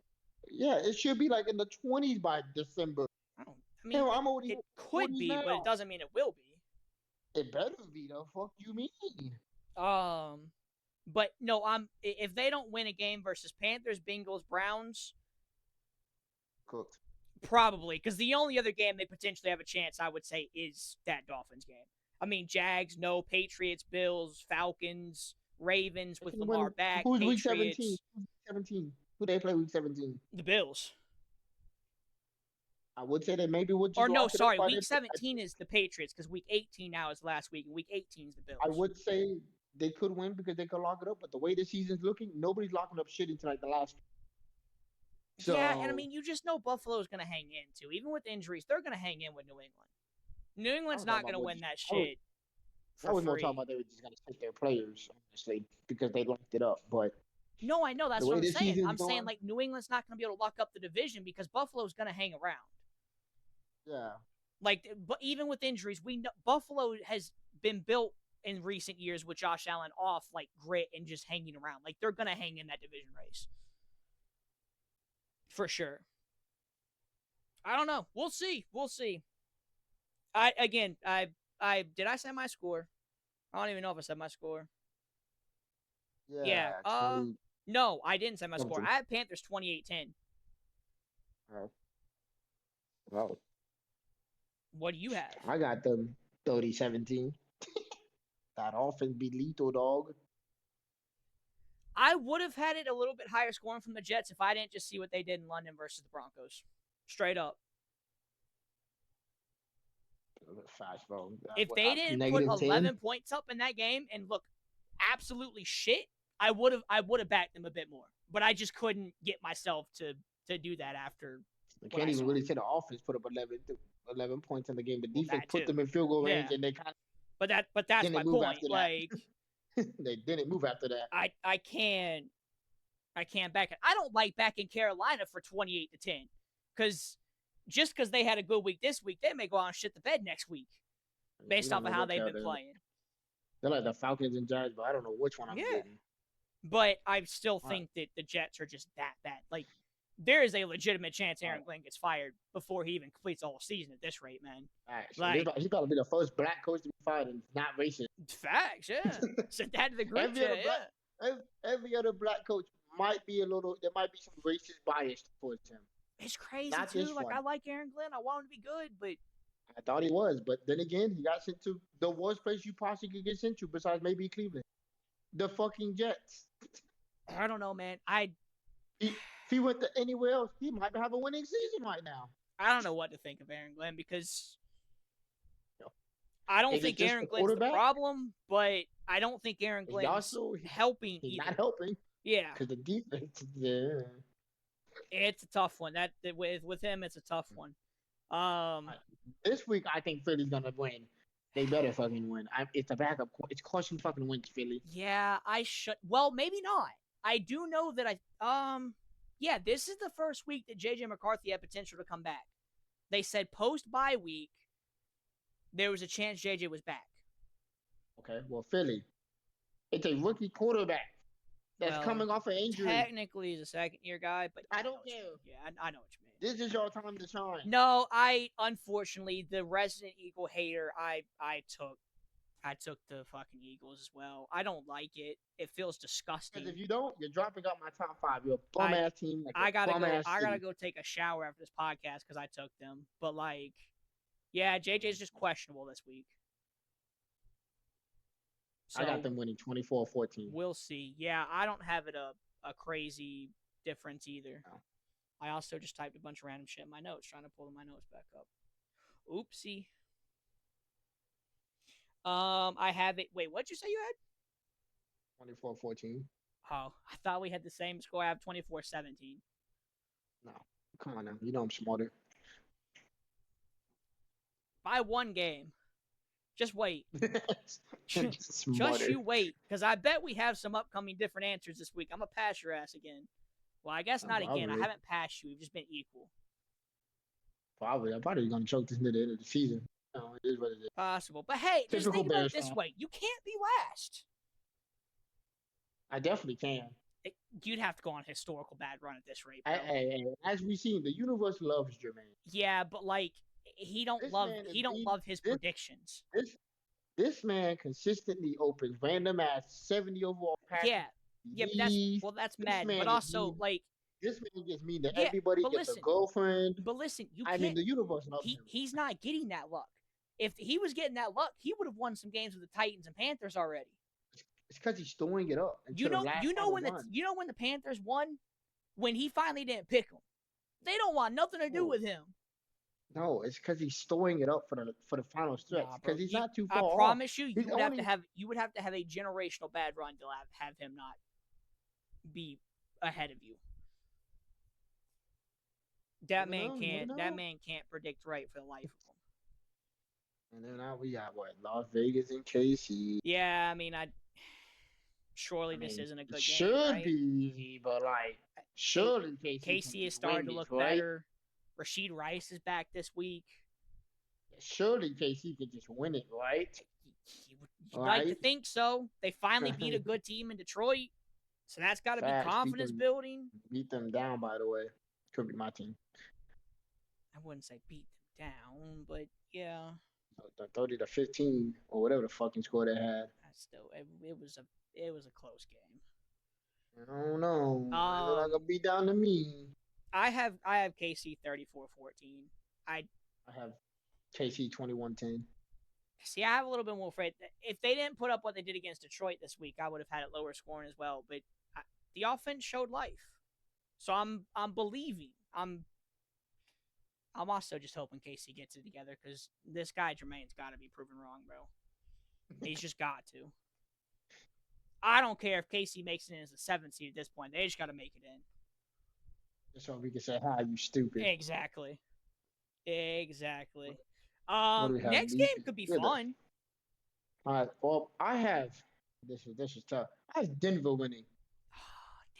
yeah, it should be like in the 20s by December. I mean, Hell, I'm already it could be, now. but it doesn't mean it will be. It better be. The fuck you mean? But no, if they don't win a game versus Panthers, Bengals, Browns, Cooked. probably, because the only other game they potentially have a chance, I would say, is that Dolphins game. I mean, Jags, no, Patriots, Bills, Falcons, Ravens with Lamar back. Who's Patriots, week 17? Who they play week 17? The Bills. I would say that maybe would you or no, sorry, week 17 is the Patriots because week 18 now is last week, and week 18 is the Bills. I would say they could win because they could lock it up, but the way the season's looking, nobody's locking up shit until like the last. So, yeah, and I mean, you just know Buffalo's going to hang in too. Even with injuries, they're going to hang in with New England. New England's not going to win that shit. I was more talking about they were just going to sit their players, honestly, because they locked it up. But no, I know that's what I'm saying. I'm saying like New England's not going to be able to lock up the division because Buffalo's going to hang around. Yeah. Like, but even with injuries, we know Buffalo has been built in recent years with Josh Allen off like grit and just hanging around. Like they're gonna hang in that division race for sure. I don't know. We'll see. We'll see. I did I say my score? I don't even know if I said my score. Yeah. No, I didn't say my score. I had Panthers 28-10. Well. What do you have? I got them 30-17. That offense be lethal, dog. I would have had it a little bit higher scoring from the Jets if I didn't just see what they did in London versus the Broncos. Straight up. Fast, bro. If they didn't put 11 points up in that game and look absolutely shit, I would have backed them a bit more. But I just couldn't get myself to do that after. I can't even really say the offense put up 11 points in the game. The defense put them in field goal range, and they kind of. But that's my point. Like they didn't move after that. I can't back it. I don't like backing Carolina for 28-10 because just because they had a good week this week, they may go out and shit the bed next week. We based off don't of know how what they've y'all been doing. playing. They're like the Falcons and Giants, but I don't know which one I'm Yeah. getting. But I still All right. think that the Jets are just that bad. Like, there is a legitimate chance Aaron Glenn gets fired before he even completes the whole season at this rate, man. All right, so Like, he's about to be the first black coach to be fired and not racist. facts, yeah. Send that to the group Every chat, other yeah. black, every other black coach might be there might be some racist bias towards him. It's crazy, Not too. this Like, one. I like Aaron Glenn. I want him to be good, but I thought he was, but then again, he got sent to the worst place you possibly could get sent to, besides maybe Cleveland, the fucking Jets. I don't know, man. If he went to anywhere else, he might have a winning season right now. I don't know what to think of Aaron Glenn because No. I don't Is it think just Aaron the Glenn's the quarterback? problem, but I don't think Aaron He's Glenn's also helping he's either. not helping Yeah, because the defense. Yeah. it's a tough one. That with him, it's a tough one. This week, I think Philly's gonna win. They better fucking win. It's a backup. It's Carson fucking wins, Philly. Yeah, I should. Well, maybe not. I do know that yeah, this is the first week that JJ McCarthy had potential to come back. They said post bye week, there was a chance JJ was back. Okay, well, Philly, it's a rookie quarterback that's coming off an injury. Technically, he's a second-year guy, but I don't care. Yeah, I know what you mean. This is your time to shine. No, unfortunately, the resident Eagle hater, I took the fucking Eagles as well. I don't like it. It feels disgusting. Because if you don't, you're dropping out my top 5. You're a bum ass team. Like I gotta go take a shower after this podcast because I took them. But like, yeah, JJ's just questionable this week. So I got them winning 24-14. We'll see. Yeah, I don't have it a crazy difference either. No. I also just typed a bunch of random shit in my notes, trying to pull my notes back up. Oopsie. I have it. Wait, what'd you say you had? 24-14. Oh, I thought we had the same score. I have 24-17. No, come on now. You know I'm smarter. By one game. Just wait. Just Smarter. you wait, because I bet we have some upcoming different answers this week. I'm gonna pass your ass again. Well, I guess not again. I haven't passed you. We've just been equal. Probably. I'm probably gonna choke this near the end of the season. No, it is what it is. Possible, but hey, just Typical think about it Bears this fan. way: you can't be last. I definitely can. You'd have to go on a historical bad run at this rate, bro. As we seen, the universe loves Jermaine. Yeah, but like he don't love his predictions. This man consistently opens random ass 70 overall passes. Yeah, but that's mad. But also like this man gets mean to everybody. Gets a girlfriend. But listen, I mean, the universe loves him. He's not getting that luck. If he was getting that luck, he would have won some games with the Titans and Panthers already. It's because he's throwing it up. You know when the Panthers won, when he finally didn't pick them. They don't want nothing to do with him. No, it's because he's throwing it up for the final stretch. Because he's not too far. I promise you, you would have to have a generational bad run to have him not be ahead of you. That man can't predict right for the life of him. And then now we got Las Vegas and KC. Yeah, I mean, surely this isn't a good game. Should be easy, but like surely KC is starting to look better. Rashid Rice is back this week. Surely KC could just win it, right? You'd like to think so. They finally beat a good team in Detroit, so that's got to be confidence building. Beat them down, by the way. Could be my team. I wouldn't say beat them down, but yeah. 30-15 or whatever the fucking score they had. It was a close game. I don't know. It's not gonna be down to me. I have KC 34-14. I have KC 21-10. See, I have a little bit more afraid. If they didn't put up what they did against Detroit this week, I would have had it lower scoring as well. But the offense showed life, so I'm believing. I'm also just hoping KC gets it together because this guy Jermaine's got to be proven wrong, bro. He's just got to. I don't care if KC makes it in as the 7th seed at this point. They just got to make it in. Just so we can say, "Hi, you stupid." Exactly. Next game could be fun. All right. Well, I have this is tough. I have Denver winning.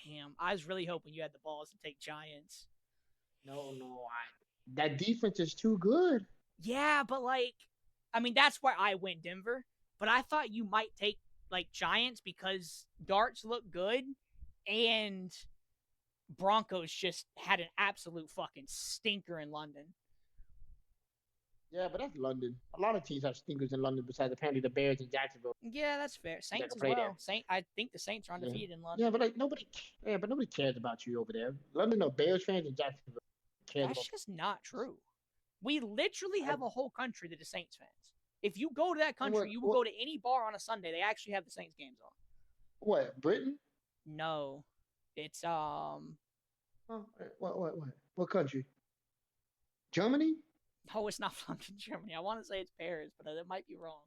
Damn, I was really hoping you had the balls to take Giants. No, that defense is too good. Yeah, but like I mean, that's why I went Denver. But I thought you might take like Giants because darts look good, and Broncos just had an absolute fucking stinker in London. Yeah, but that's London. A lot of teams have stinkers in London besides apparently the Bears and Jacksonville Yeah, that's fair. that Saints can as play there. well. I think the Saints are Yeah. undefeated in London. Yeah, but like nobody. Yeah, but nobody cares about you over there. London are Bears fans and Jacksonville cares That's about. just not true. We literally I, have a whole country that is Saints fans. If you go to that country, you will go to any bar on a Sunday. They actually have the Saints games on. What, Britain? No, it's Oh, what country? Germany? No, it's not London, Germany. I want to say it's Paris, but it might be wrong.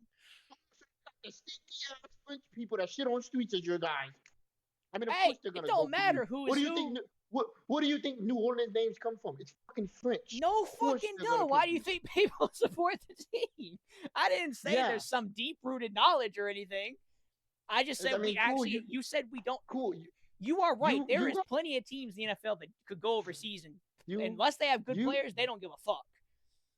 The stinky ass French people that shit on streets as your guys. I mean, of Hey, course they're gonna it don't go for matter you. who What is do you who. think? What do you think New Orleans names come from? It's fucking French. No Of course fucking they're gonna no. Why pick do you think people support the team? I didn't say Yeah. there's some deep rooted knowledge or anything. I just said I mean, we cool, actually. You said we don't. Cool. You are right. You- There you is got- plenty of teams in the NFL that could go overseas, and You unless they have good you- players, they don't give a fuck.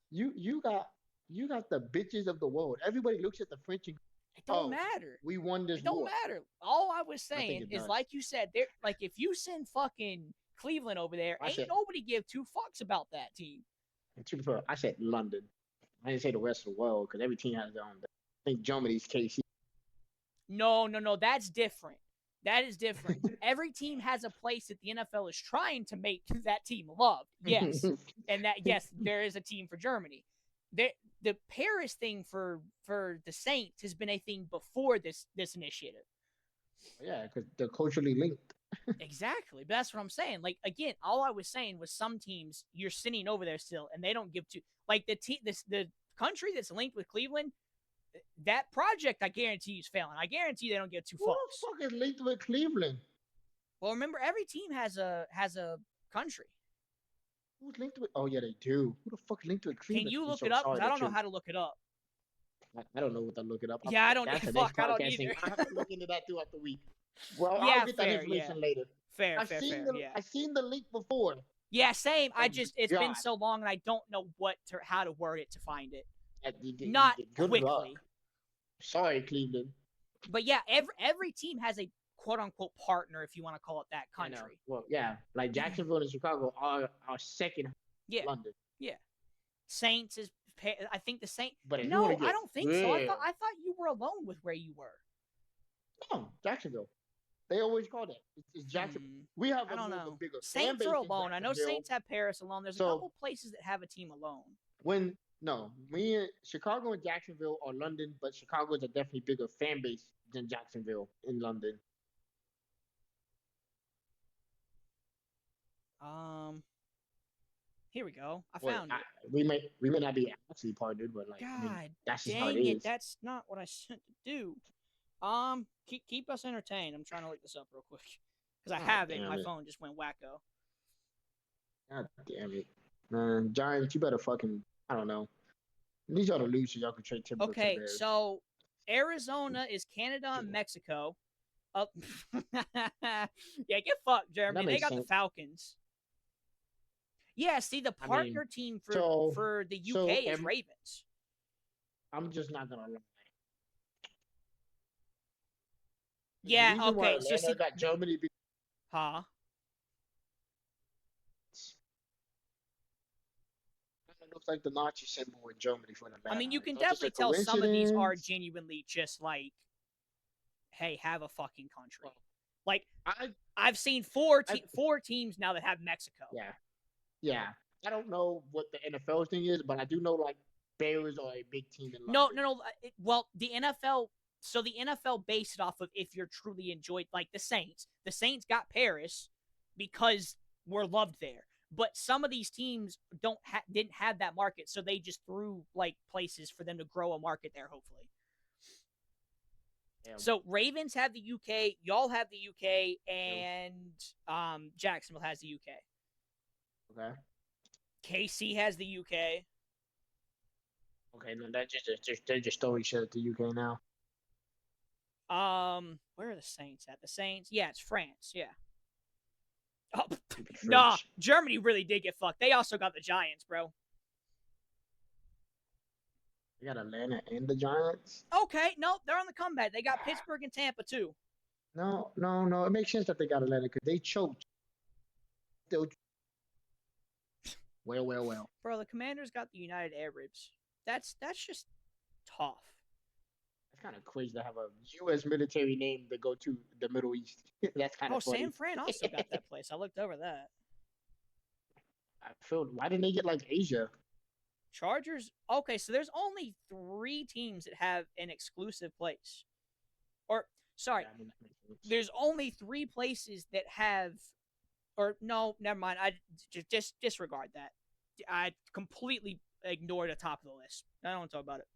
you got the bitches of the world. Everybody looks at the French and It don't Oh, matter. we won this It don't war. matter. All I was think saying it is, does. like you said, there. Like if you send fucking Cleveland over there, I ain't said- nobody give two fucks about that team. And to be fair, I said London. I didn't say the rest of the world because every team has their own. I think Germany's KC. No, that's different. That is different. Every team has a place that the NFL is trying to make that team loved. Yes, and that yes, there is a team for Germany. The Paris thing for the Saints has been a thing before this initiative. Yeah, because they're culturally linked. Exactly. But that's what I'm saying. Like again, all I was saying was some teams you're sitting over there still and they don't give to like the country that's linked with Cleveland, that project I guarantee you is failing. I guarantee they don't give two Who fucks. the fuck is linked with Cleveland? Well, remember every team has a country. Who's linked with? Oh yeah, they do. Who the fuck linked with Cleveland? Can you I'm look so it up? sorry Because I don't that know how to look it up. I don't know what to look it up. Yeah, I don't That's need- the next fuck, I don't podcast thing. either. I have to look into that throughout the week. Well, Yeah, I'll get that fair, information later. Fair. I've seen the link before. Yeah, same. I Oh, just it's been God. so long and I don't know how to word it to find it. Not Not quickly. Sorry, Cleveland. But yeah, every team has a quote unquote partner, if you want to call it that, I know. country. Well, yeah, like Jacksonville and Chicago are second. Yeah. London. Saints is I think the Saint. But if you No, wanna get I don't think so. I real- thought you were alone with where you were. No, Jacksonville. They always call that. It's Jacksonville. Hmm, We have I don't more of a know. bigger fan Saints base are in alone. I know Jacksonville. Saints have Paris alone. There's a So- couple places that have a team alone. Me and Chicago and Jacksonville are London, but Chicago is a definitely bigger fan base than Jacksonville in London. Here we go. I Well, found it. we may not be actually partnered, but like I mean, God that's just how it dang it! is. That's not what I sent to do. Keep us entertained. I'm trying to look this up real quick because I God have it. damn My it. phone just went wacko. God damn it, man! Giants, you better fucking I don't know. These y'all to lose so y'all can trade Timber. Okay, so Arizona is Canada and Sure. Mexico. Up, yeah, get fucked, Jeremy. They makes got the sense. Falcons. Yeah, see, the I mean, partner team for so- the so UK is am- Ravens. I'm just not gonna lie. The Yeah, reason why okay, so Atlanta see- got Germany. Huh? It looks like the Nazi symbol in Germany for the I mean, you can Is that just a definitely tell some of these are coincidence? genuinely just like, hey, have a fucking country. Well, Like, I I've seen I- four teams now that have Mexico. yeah. I don't know what the NFL thing is, but I do know like Bears are a big team in No, London. no. Well, the NFL. So the NFL based it off of if you're truly enjoyed, like the Saints. The Saints got Paris because we're loved there. But some of these teams didn't have that market, so they just threw like places for them to grow a market there. Hopefully. Damn. So Ravens have the UK, y'all have the UK, and Jacksonville has the UK. Okay. KC has the UK. Okay, no, that they're just throwing shit at the UK now. Where are the Saints at? The Saints, yeah, it's France, yeah. Oh, Stupid nah, French. Germany really did get fucked. They also got the Giants, bro. They got Atlanta and the Giants. Okay, nope, they're on the comeback. They got Pittsburgh and Tampa too. No, no, no. It makes sense that they got Atlanta because they choked. Still, well. Bro, the Commanders got the United Air Ribs. That's just tough. It's kind of crazy to have a U.S. military name to go to the Middle East. That's kind Oh, of funny. San Fran also got that place. I looked over that. I feel why didn't they get like Asia? Chargers. Okay, so there's only 3 teams that have an exclusive place. Or sorry, Yeah, I mean, that makes sense. there's only 3 places that have. Or no, never mind. I just disregard that. I completely ignored the top of the list. I don't want to talk about it.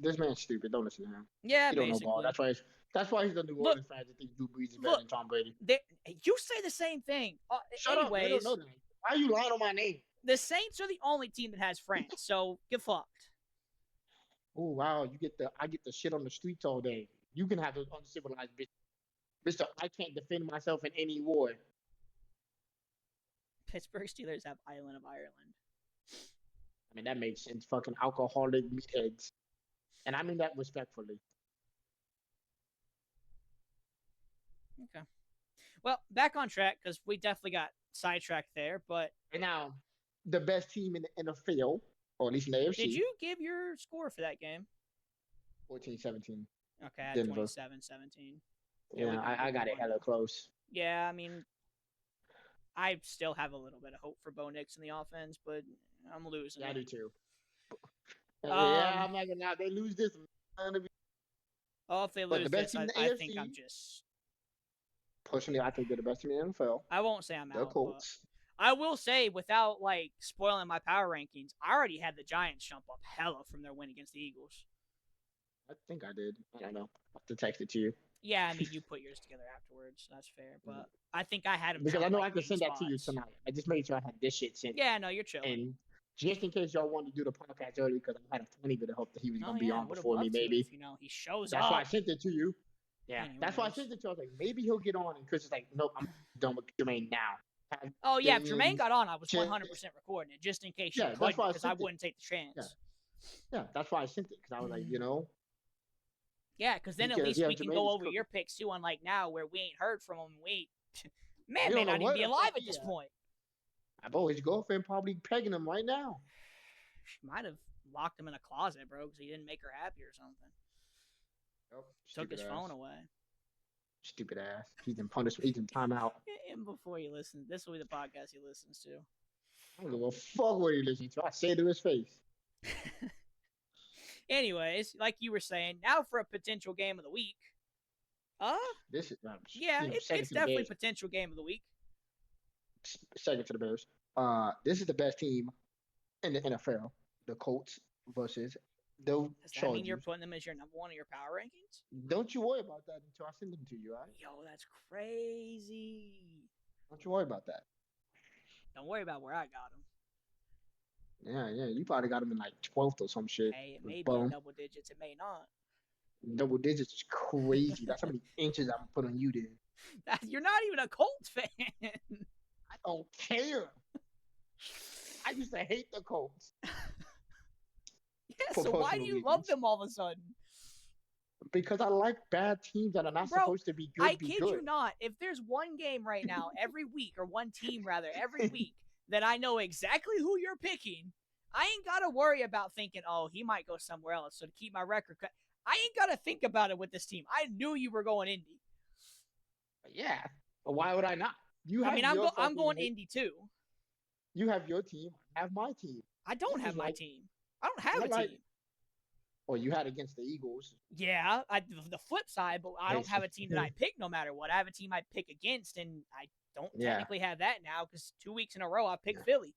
This man's stupid. Don't listen to him. Yeah, He don't know ball. basically. That's why he's the New Look- Orleans fans that think Drew Brees is better look, than Tom Brady. You say the same thing. Shut up. They Anyways, don't know that. Why are you lying on my name? the Saints are the only team that has France, so get fucked. Oh wow, I get the shit on the streets all day. You can have those uncivilized bitch. Mister, I can't defend myself in any war. Pittsburgh Steelers have Island of Ireland. I mean that makes sense. Fucking alcoholic meatheads. And I mean that respectfully. Okay. Well, back on track because we definitely got sidetracked there. But And now, the best team in the NFL, or at least in the AFC, did you give your score for that game? 14-17. Okay, I had Denver. 27-17. Yeah, we I got it won. hella close. Yeah, I mean, I still have a little bit of hope for Bo Nix in the offense, but I'm losing. Yeah, I it. do too. Yeah, I'm not gonna lie. They lose this. I'm gonna be- Oh, if they But the lose best this, team in the I think AFC I'm just. Personally, I think they're the best team in the NFL. I won't say I'm The out. But Colts. I will say, without like spoiling my power rankings, I already had the Giants jump up hella from their win against the Eagles. I think I did. I don't know. I have to text it to you. Yeah, I mean, you put yours together afterwards. So that's fair, but I think I had them Because jump I know like I can 8 send that to you spots. tonight. I just made sure I had this shit sent. Yeah, no, you're chill. And just in case y'all wanted to do the podcast early, because I had a tiny bit of hope that he was Oh going to be yeah, on would've before me, loved to maybe. if, he shows That's up. why I sent it to you. Yeah, that's why I Anyways. sent it to you. I was like, maybe he'll get on. And Chris is like, nope, I'm done with Jermaine now. Oh yeah, if Then Jermaine got on, I was just- 100% recording it just in case you Yeah, that's couldn't, why I because I sent it. wouldn't take the chance. Yeah, that's why I sent it. Because I was like, Yeah, because then at Because, least yeah, we can Jermaine go is over cooking. your picks too. Unlike now, where we ain't heard from him, man We may don't know not even what be the alive fuck at he this at. point. bro, his girlfriend probably pegging him right now. She might have locked him in a closet, bro, because he didn't make her happy or something. Yep, Took his stupid phone ass. away. Stupid ass. He's in punishment. He's in timeout. And before he listens, this will be the podcast he listens to. I don't give a fuck what he listening to. I say it to his face. Anyways, like you were saying, now for a potential game of the week. This is Yeah, it's it's definitely potential game of the week. Second to the Bears. This is the best team in the NFL. The Colts versus the Does that Chargers. mean you're putting them as your number one of your power rankings? Don't you worry about that until I send them to you, all right? Yo, that's crazy. Don't you worry about that. Don't worry about where I got them. Yeah. You probably got them in like 12th or some shit. Hey, it may be Boom. in double digits. It may not. Double digits is crazy. That's how many inches I'm put on you, dude. You're not even a Colts fan. I don't care. I used to hate the Colts Yeah, For so why do personal you love reasons. them all of a sudden? because I like bad teams that are not Bro, supposed to be good. I be kid good. you not. If there's one game right now, every week, or one team rather, every week, that I know exactly who you're picking, I ain't got to worry about thinking, oh, he might go somewhere else. So to keep my record, I ain't got to think about it with this team. I knew you were going Indy. Yeah, but why would I not? You I have mean, your I'm fucking going hate- Indy too. You have your team. I have my team. I don't This have is my like- team. I don't have I a like- team. Or you had against the Eagles. Yeah, the flip side, but I don't have a team that I pick no matter what. I have a team I pick against, and I don't Yeah. technically have that now because 2 weeks in a row I picked Philly.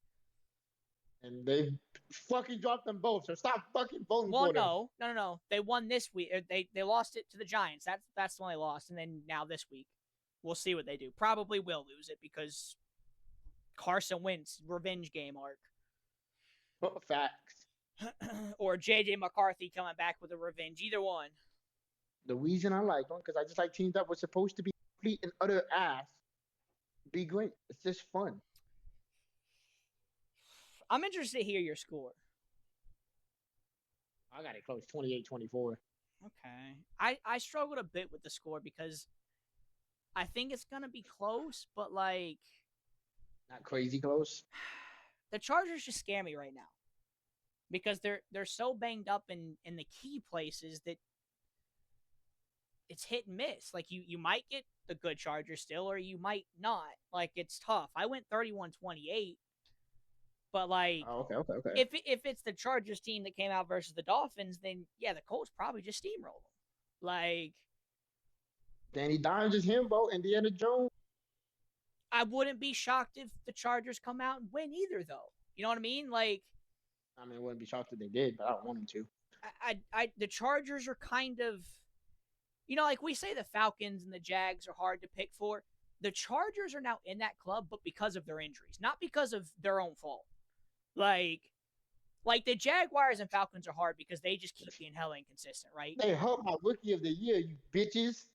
And they fucking dropped them both. So stop fucking voting Well, for them. no. They won this week. They lost it to the Giants. That's the one they lost, and then now this week, we'll see what they do. Probably will lose it because Carson Wentz revenge game arc, Facts. or JJ McCarthy coming back with a revenge. Either one. The reason I like them because I just like teams that were supposed to be complete and utter ass be great. It's just fun. I'm interested to hear your score. I got it close, 28-24. Okay. I struggled a bit with the score because I think it's gonna be close, but like Not crazy close. the Chargers just scare me right now because they're so banged up in the key places that it's hit and miss. Like you might get the good Chargers still, or you might not. Like it's tough. I went 31-28, but like Oh, okay. if it's the Chargers team that came out versus the Dolphins, then yeah, the Colts probably just steamroll them. Like Danny Dimes is him, bro. Indiana Jones. I wouldn't be shocked if the Chargers come out and win either, though. You know what I mean? Like I mean, I wouldn't be shocked if they did, but I don't want them to. the Chargers are kind of, like we say the Falcons and the Jags are hard to pick for. The Chargers are now in that club, but because of their injuries, not because of their own fault. Like the Jaguars and Falcons are hard because they just keep being hella inconsistent, right? They hurt my rookie of the year, you bitches.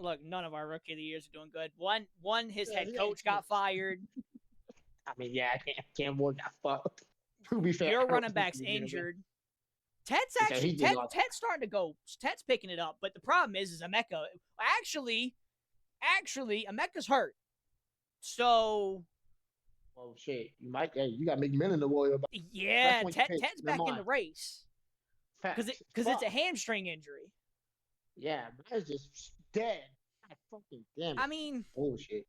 Look, none of our rookie of the years are doing good. One, his Yeah, head he coach ain't got fired. I mean, yeah, I can't more got fucked. To be fair, Your I don't running think back's he's gonna be- injured. Ted's Yeah, actually he did not. Ted's starting to go. Ted's picking it up, but the problem is Emeka. Actually, Emeka's hurt. So Oh shit, you might. Hey, you got McMillan to worry about. yeah, That's when you pick. Ted's Never back in mind. the race because Facts. it's a Fuck. hamstring injury. Yeah, mine's just dead. God fucking damn it. I mean, Bullshit.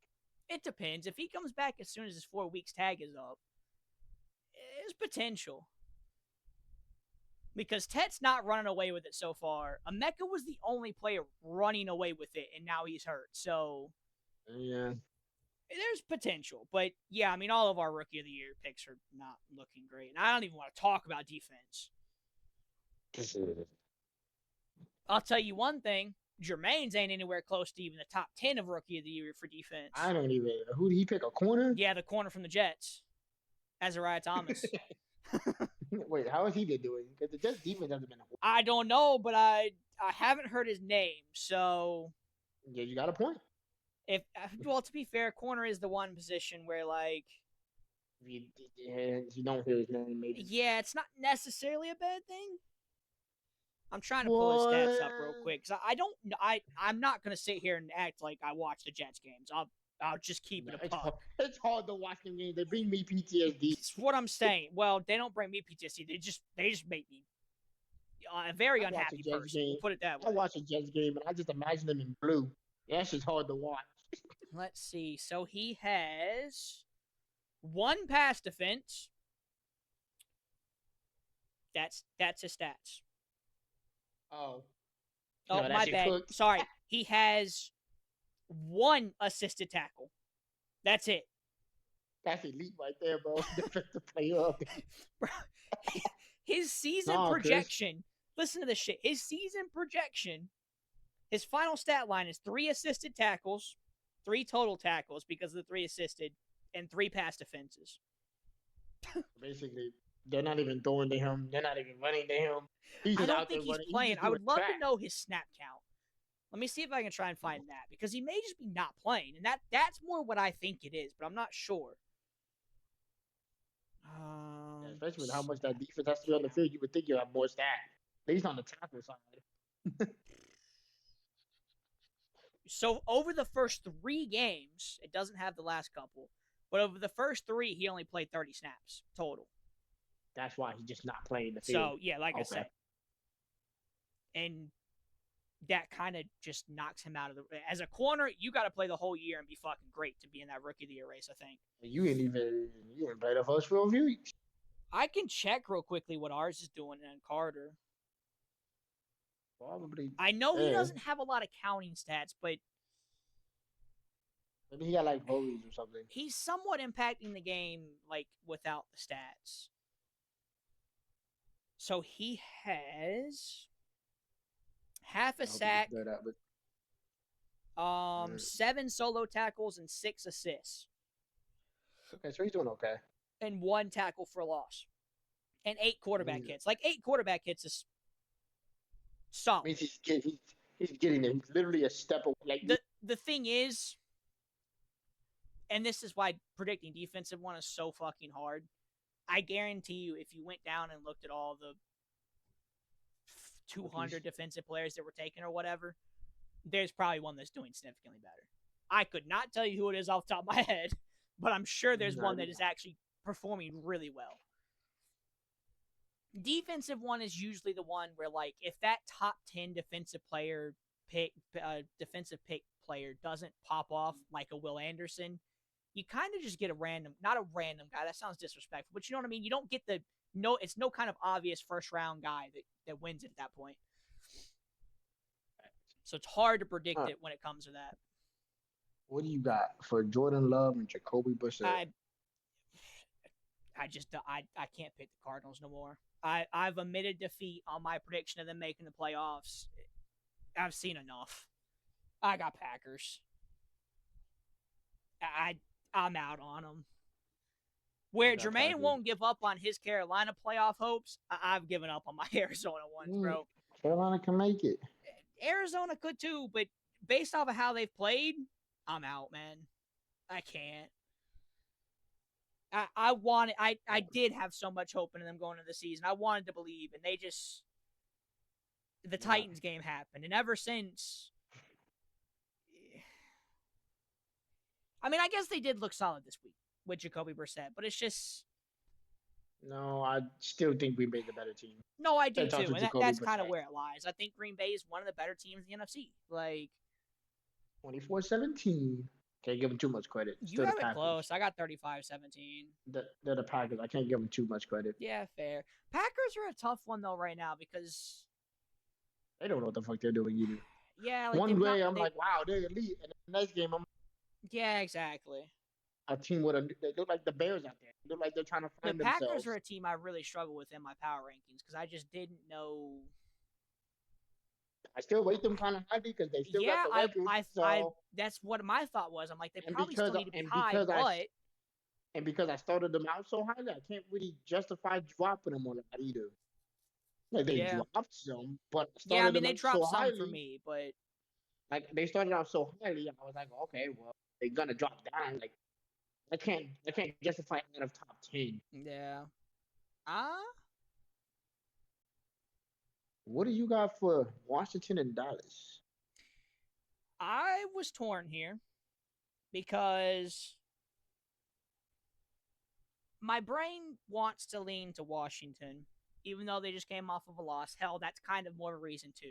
it depends. If he comes back as soon as his 4 weeks tag is up, there's potential. Because Ted's not running away with it so far. Emeka was the only player running away with it, and now he's hurt. So Yeah. there's potential. But yeah, I mean, all of our rookie of the year picks are not looking great. And I don't even want to talk about defense. I'll tell you one thing. Jermaine's ain't anywhere close to even the top 10 of rookie of the year for defense. I don't even. Who did he pick? A corner? Yeah, the corner from the Jets. Azariah Thomas. Wait, how has he been doing? Because the Jets defense hasn't been. I don't know, but I haven't heard his name. So Yeah, you got a point. well, to be fair, corner is the one position where like If you don't hear his name, maybe. yeah, it's not necessarily a bad thing. I'm trying to pull his stats up real quick because I'm not gonna sit here and act like I watch the Jets games. I'll just keep it a puck. It's hard to watch them games. They bring me PTSD. It's what I'm saying. Well, they don't bring me PTSD. They just make me a very I watch a unhappy Jets person. game. We'll put it that I way. watch a Jets game and I just imagine them in blue. That's just hard to watch. Let's see. So he has 1 pass defense. That's his stats. Oh. Oh, No, that's my your bad. cook. Sorry. He has 1 assisted tackle. That's it. That's elite right there, bro. Defensive player of the Bro, his season Nah, Chris. projection. Listen to this shit. His season projection. His final stat line is 3 assisted tackles, 3 total tackles because of the 3 assisted, and 3 pass defenses. Basically, they're not even throwing to him. They're not even running to him. He's I just don't out think there he's running. playing. just I would doing love track. to know his snap count. Let me see if I can try and find that because he may just be not playing, and that's more what I think it is, but I'm not sure. Yeah, especially with how much that defense has to be on the field, you would think you have more stats. At least on the tackle side. So over the first 3 games, it doesn't have the last couple, but over the first 3, he only played 30 snaps total. That's why he's just not playing the field. So yeah, like I Okay. said, and that kind of just knocks him out of the. As a corner, you got to play the whole year and be fucking great to be in that rookie of the year race. I think. You didn't play the first 12 weeks. I can check real quickly what ours is doing in Carter. Probably. I know he Yeah. doesn't have a lot of counting stats, but Maybe he got like hurries or something. he's somewhat impacting the game like without the stats. So he has half a I hope he sack, gets better, but 7 solo tackles and 6 assists, okay, so he's doing okay. and 1 tackle for loss, and 8 quarterback Yeah. hits. Like 8 quarterback hits is solid. Means he's getting there. He's literally a step away. Like The thing is, and this is why predicting defensive one is so fucking hard. I guarantee you, if you went down and looked at all the 200 defensive players that were taken or whatever, there's probably one that's doing significantly better. I could not tell you who it is off the top of my head, but I'm sure there's one that is actually performing really well. Defensive one is usually the one where, like, if that top 10 defensive pick player doesn't pop off like a Will Anderson, you kind of just get not a random guy. That sounds disrespectful, but you know what I mean? You don't get it's no kind of obvious first round guy that wins it at that point. So it's hard to predict it when it comes to that. What do you got for Jordan Love and Jacoby Brissett? I can't pick the Cardinals no more. I've admitted defeat on my prediction of them making the playoffs. I've seen enough. I got Packers. I'm out on them. Where Jermaine won't give up on his Carolina playoff hopes, I've given up on my Arizona ones, bro. Carolina can make it. Arizona could too, but based off of how they've played, I'm out, man. I can't. I did have so much hope in them going into the season. I wanted to believe, and the Titans game happened, and ever since, I mean, I guess they did look solid this week with Jacoby Brissett, but it's just. No, I still think Green Bay's a better team. No, I do too, and that's kind of where it lies. I think Green Bay is one of the better teams in the NFC. Like 24-17. Can't give them too much credit. You have it close. I got 35-17. They're the Packers. I can't give them too much credit. Yeah, fair. Packers are a tough one though right now because they don't know what the fuck they're doing either. Yeah, like one way I'm like, wow, they're elite, and the next game I'm. Yeah, exactly. A team they look like the Bears out there. They look like they're trying to find themselves. The Packers are a team I really struggle with in my power rankings because I just didn't know. I still rate them kind of high because they still got the record. That's what my thought was. I'm like, they probably still need to be high, and because I started them out so highly, I can't really justify dropping them on that either. Like they dropped some, but they dropped some for me, but like they started out so highly, I was like, okay, well, they're gonna drop down. Like I can't justify out of top 10. Yeah. What do you got for Washington and Dallas? I was torn here because my brain wants to lean to Washington, even though they just came off of a loss. Hell, that's kind of more of a reason to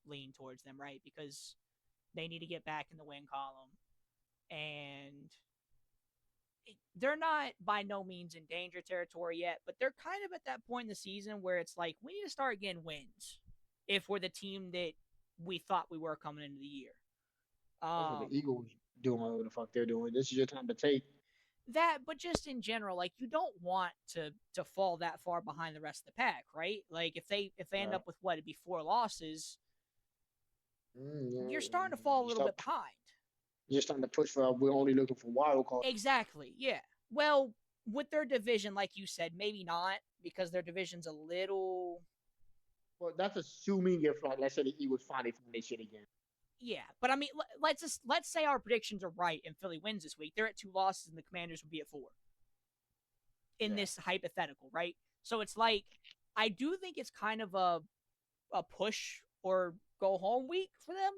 lean towards them, right? Because they need to get back in the win column. And they're not by no means in danger territory yet, but they're kind of at that point in the season where it's like, we need to start getting wins if we're the team that we thought we were coming into the year. The Eagles doing whatever the fuck they're doing. This is your time to take. That, but just in general, like, you don't want to fall that far behind the rest of the pack, right? Like, if they end up with it'd be 4 losses, you're starting to fall a little bit behind. You're starting to push for, we're only looking for wild cards. Exactly, yeah. Well, with their division, like you said, maybe not, because their division's a little. Well, that's assuming if, like, let's say the Eagles finally find their shit again. Yeah, but I mean, let's say our predictions are right and Philly wins this week. They're at 2 losses and the Commanders would be at 4. In this hypothetical, right? So it's like, I do think it's kind of a push or go home week for them,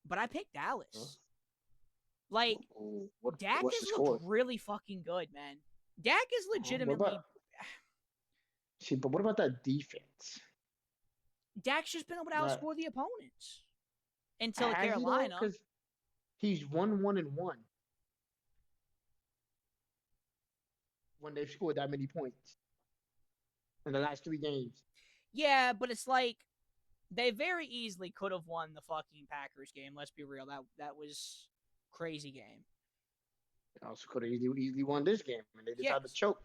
but I picked Dallas. Huh? Like, Dak has looked really fucking good, man. Dak is legitimately. But what about that defense? Dak's just been able to outscore the opponents until Carolina. Because he's 1-1-1 when they've scored that many points in the last 3 games. Yeah, but it's like they very easily could have won the fucking Packers game. Let's be real. That was crazy game. They also could have easily won this game, and they decided to choke.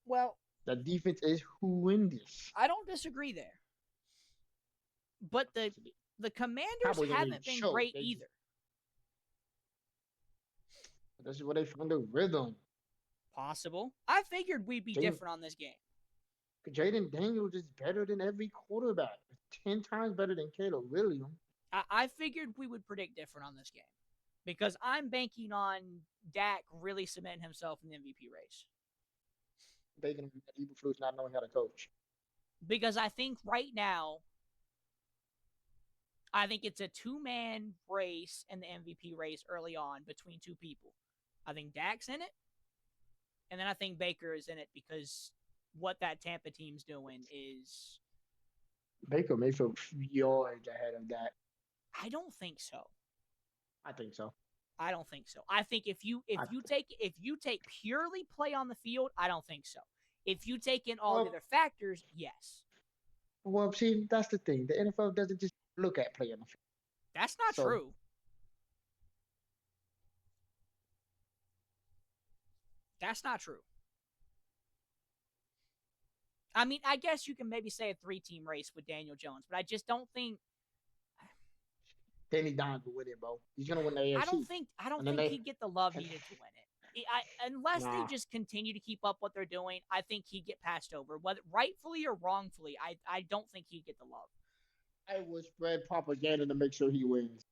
Well, the defense is who wins this. I don't disagree there. But the Commanders haven't been great either. This is where they found the rhythm. Possible. I figured we'd be different on this game. Jaden Daniels is better than every quarterback. 10 times better than Caleb Williams. I figured we would predict different on this game. Because I'm banking on Dak really cementing himself in the MVP race. Bacon and Eberflus not knowing how to coach. Because I think right now, I think it's a two-man race in the MVP race early on between two people. I think Dak's in it, and then I think Baker is in it because what that Tampa team's doing is. Baker Mayfield yards ahead of that. I don't think so. I think so. I don't think so. I think if you take purely play on the field, I don't think so. If you take in all the other factors, yes. Well, see, that's the thing. The NFL doesn't just look at play on the field. That's not true. That's not true. I mean, I guess you can maybe say a 3-team race with Daniel Jones, but I just don't think Danny Dimes will win it, bro. He's gonna win the AFC. I don't think he'd get the love needed to win it. Unless they just continue to keep up what they're doing, I think he'd get passed over, whether rightfully or wrongfully. I don't think he'd get the love. I would spread propaganda to make sure he wins.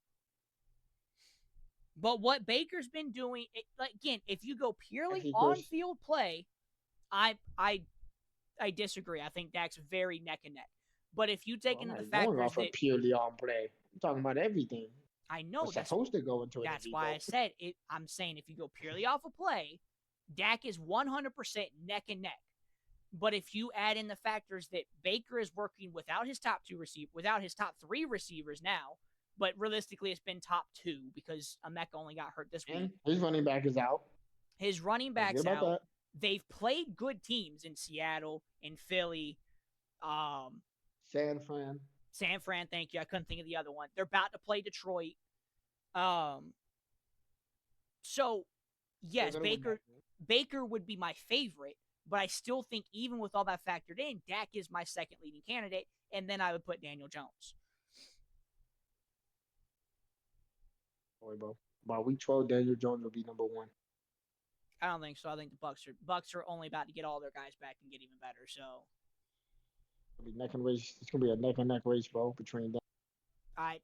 But what Baker's been doing, again, if you go purely on-field play, I disagree. I think Dak's very neck and neck. But if you take into the factors that purely on play, I'm talking about everything. I know that's supposed to go into it. That's why I said it. I'm saying if you go purely off of play, Dak is 100% neck and neck. But if you add in the factors that Baker is working without his top three receivers now, but realistically it's been top 2 because Emeka only got hurt this week. His running back is out. His running back's out. They've played good teams in Seattle, in Philly, San Fran, thank you. I couldn't think of the other one. They're about to play Detroit. So, yes, Baker would be my favorite, but I still think even with all that factored in, Dak is my second leading candidate, and then I would put Daniel Jones. Boy, bro. By week 12, Daniel Jones will be number 1. I don't think so. I think the Bucs are only about to get all their guys back and get even better. So it'll be neck and race. It's gonna be a neck and neck race, bro, between them. I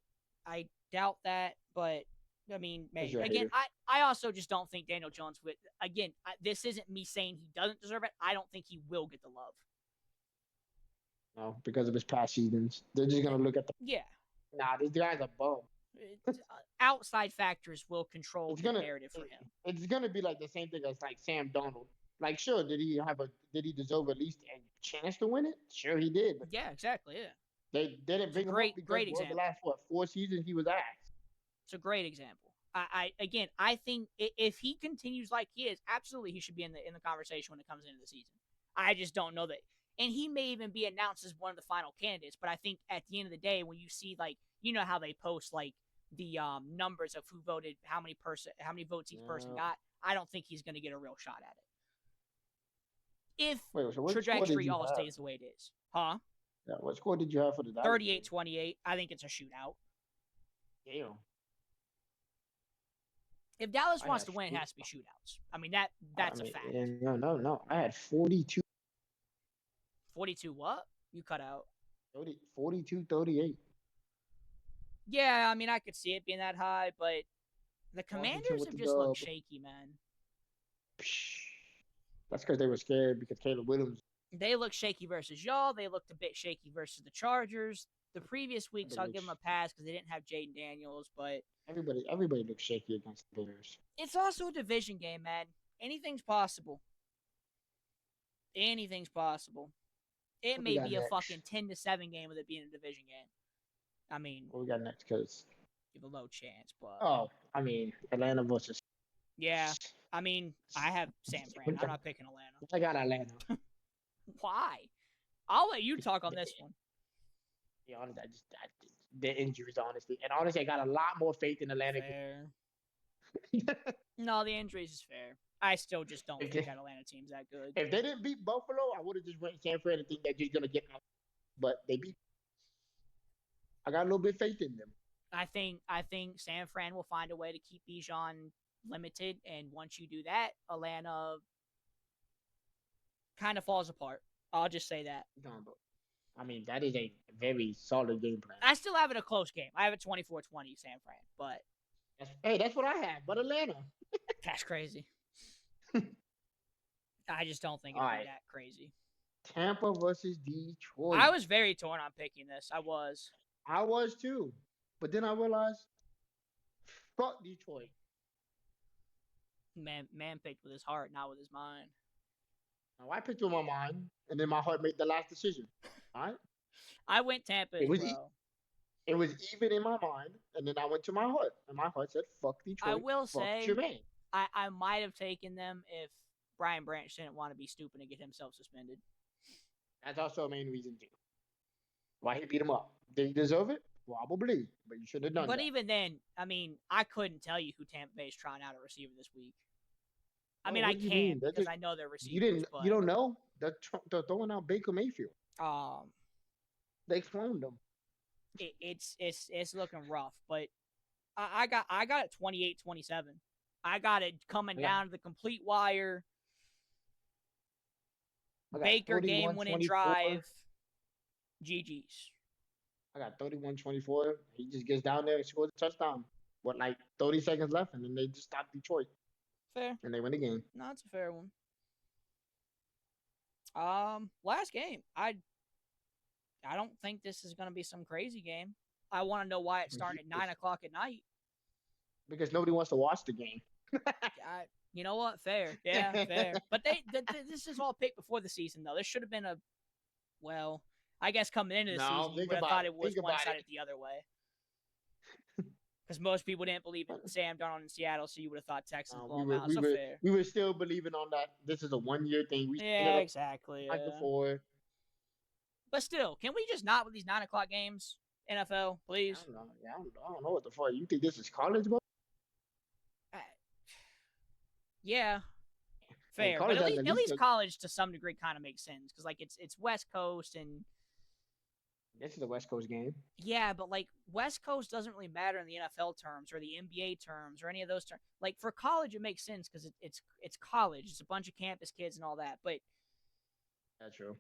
doubt that, but I mean, maybe. Again, I also just don't think Daniel Jones would. Again, this isn't me saying he doesn't deserve it. I don't think he will get the love. No, because of his past seasons, they're just gonna look at the. Yeah. Nah, this guy's a bum. Outside factors will control the narrative for him. It's gonna be like the same thing as like Sam Darnold. Like, sure, did he deserve at least a chance to win it? Sure, he did. But yeah, exactly. Yeah. They didn't bring him up because great example. The last 4 seasons he was asked. It's a great example. I think if he continues like he is, absolutely he should be in the conversation when it comes into the season. I just don't know that. And he may even be announced as one of the final candidates, but I think at the end of the day, when you see, like, you know how they post like the numbers of who voted, how many votes each person got, I don't think he's going to get a real shot at it. If trajectory all stays the way it is. Huh? Yeah, what score did you have for the Dallas? 38-28. I think it's a shootout. Damn. If Dallas wants to win, it has to be shootouts. I mean, that's a fact. No. I had 42. 42 what? You cut out. 42-38. Yeah, I mean, I could see it being that high, but the Commanders have just looked shaky, man. That's because they were scared because Caleb Williams. They look shaky versus y'all. They looked a bit shaky versus the Chargers. The previous weeks, I'll give them a pass because they didn't have Jaden Daniels, but everybody looks shaky against the Bears. It's also a division game, man. Anything's possible. Anything's possible. It may be a fucking 10-7 game with it being a division game. I mean, what we got next? Because you have a low chance, but I mean, Atlanta versus. Yeah, I mean, I have San Fran. I'm not picking Atlanta. I got Atlanta. Why? I'll let you talk on this one. Yeah, honestly, the injuries, honestly, and honestly, I got a lot more faith in Atlanta. Fair. No, the injuries is fair. I still just don't think that Atlanta team's that good. If they didn't beat Buffalo, I would have just went San Fran and think they're just gonna get out. But they beat. I got a little bit of faith in them. I think San Fran will find a way to keep Bijan limited, and once you do that, Atlanta kind of falls apart. I'll just say that. I mean, that is a very solid game plan. I still have it a close game. I have it 24-20 San Fran, but that's what I have. But Atlanta. That's crazy. I just don't think All it'll be right. that crazy. Tampa versus Detroit. I was very torn on picking this. I was. I was too. But then I realized, fuck Detroit. Man picked with his heart, not with his mind. Now I picked with my mind, and then my heart made the last decision. All right. I went Tampa as well. It was even in my mind, and then I went to my heart, and my heart said, "Fuck Detroit." I will fuck say, Jermaine. I might have taken them if Brian Branch didn't want to be stupid and get himself suspended. That's also a main reason too. Why he beat him up? Did he deserve it? Probably, but you should have done But that. even then, I mean, I couldn't tell you who Tampa Bay is trying out a receiver this week. I Oh, mean, what I do you can mean? because I know their receivers. You don't know. They're throwing out Baker Mayfield. They cloned him. It's looking rough, but I got it 28-27. I got it coming down to the complete wire. Baker game winning drive. GG's. I got 31-24. He just gets down there and scores a touchdown. What, like 30 seconds left, and then they just stop Detroit. Fair. And they win the game. No, it's a fair one. Last game. I don't think this is going to be some crazy game. I want to know why it's starting at 9 o'clock at night. Because nobody wants to watch the game. You know what? Fair. Yeah, fair. But this is all picked before the season, though. This should have been I guess coming into the season, you would have thought it was one-sided the other way. Because most people didn't believe in Sam Darnold in Seattle, so you would have thought Texans blow them out. Fair. We were still believing on that. This is a one-year thing. Exactly. Like before. But still, can we just not with these 9 o'clock games? NFL, please. I don't know. Yeah, I don't know what the fuck. You think this is college, bro? Yeah. Fair. But at least college to some degree kind of makes sense because like it's West Coast and this is a West Coast game. Yeah, but like West Coast doesn't really matter in the NFL terms or the NBA terms or any of those terms. Like for college, it makes sense because it's college. It's a bunch of campus kids and all that. But that's true.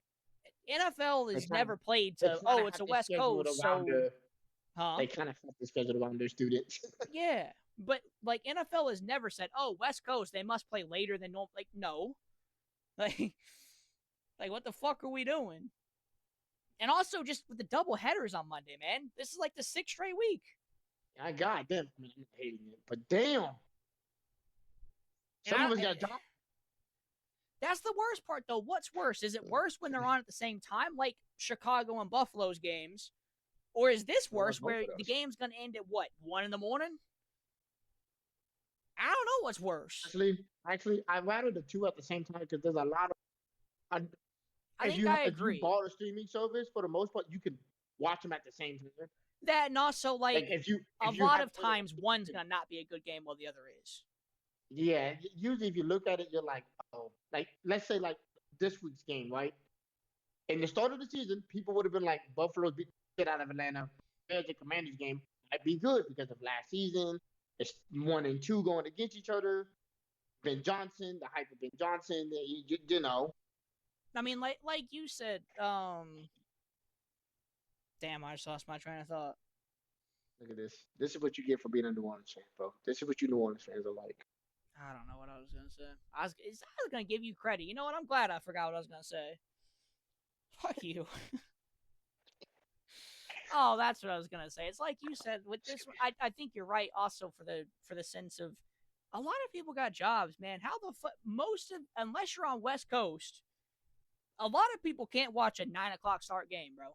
NFL is never played to. It's a West Coast, so they kind of have the schedule around their students. Yeah, but like NFL has never said, "Oh, West Coast, they must play later than normal." Like no, like what the fuck are we doing? And also, just with the double headers on Monday, man, this is like the 6th straight week. I got them. I'm hating it, but damn, some of us got dropped. That's the worst part, though. What's worse? Is it worse when they're on at the same time, like Chicago and Buffalo's games? Or is this worse where the game's going to end at, 1 in the morning? I don't know what's worse. Actually, I'd rather the two at the same time because there's a lot of... I agree. If you bought a streaming service, for the most part, you can watch them at the same time. That and also, like if a lot of times, one's going to not be a good game while the other is. Yeah, usually if you look at it, you're like, oh, like let's say like this week's game, right? In the start of the season, people would have been like, Buffalo's beat the shit out of Atlanta. There's the Commanders game might be good because of last season. It's 1 and 2 going against each other. Ben Johnson, the hype of Ben Johnson, you know. I mean, like you said, damn, I just lost my train of thought. Look at this. This is what you get for being a New Orleans fan, bro. This is what you New Orleans fans are like. I don't know what I was going to say. I was going to give you credit. You know what? I'm glad I forgot what I was going to say. Fuck you. Oh, that's what I was going to say. It's like you said with this one, I think you're right also for the sense of a lot of people got jobs, man. How the fuck unless you're on West Coast, a lot of people can't watch a 9 o'clock start game, bro.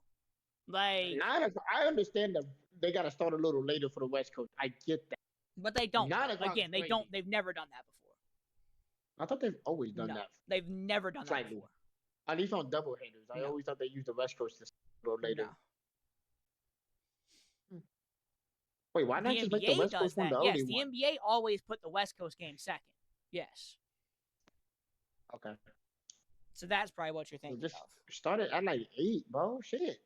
Like 9 o'clock, I understand that they got to start a little later for the West Coast. I get that. But they don't. Again, they don't. They've never done that before. I thought they've always done that. They've never done that before. At least on double headers. I always thought they used the West Coast to go later. No. Wait, why not just make the West Coast one the early one? Yes, the NBA always put the West Coast game second. Yes. Okay. So that's probably what you're thinking of. Start it at like 8, bro. Shit.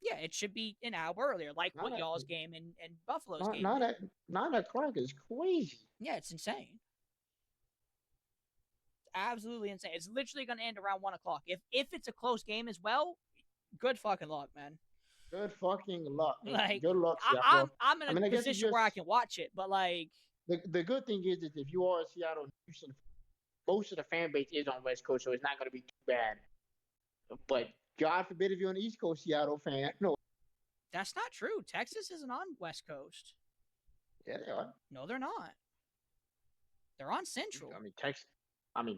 Yeah, it should be an hour earlier, like what y'all's game and Buffalo's game. 9 o'clock is crazy. Yeah, it's insane. Absolutely insane. It's literally going to end around 1 o'clock. If it's a close game as well, good fucking luck, man. Good fucking luck. Like, good luck. I'm in a position where I can watch it, but like the good thing is if you are a Seattle Houston, most of the fan base is on West Coast, so it's not going to be too bad. But God forbid if you're an East Coast Seattle fan. No, That's not true. Texas isn't on West Coast. yeah, they are. No, they're not. They're on Central.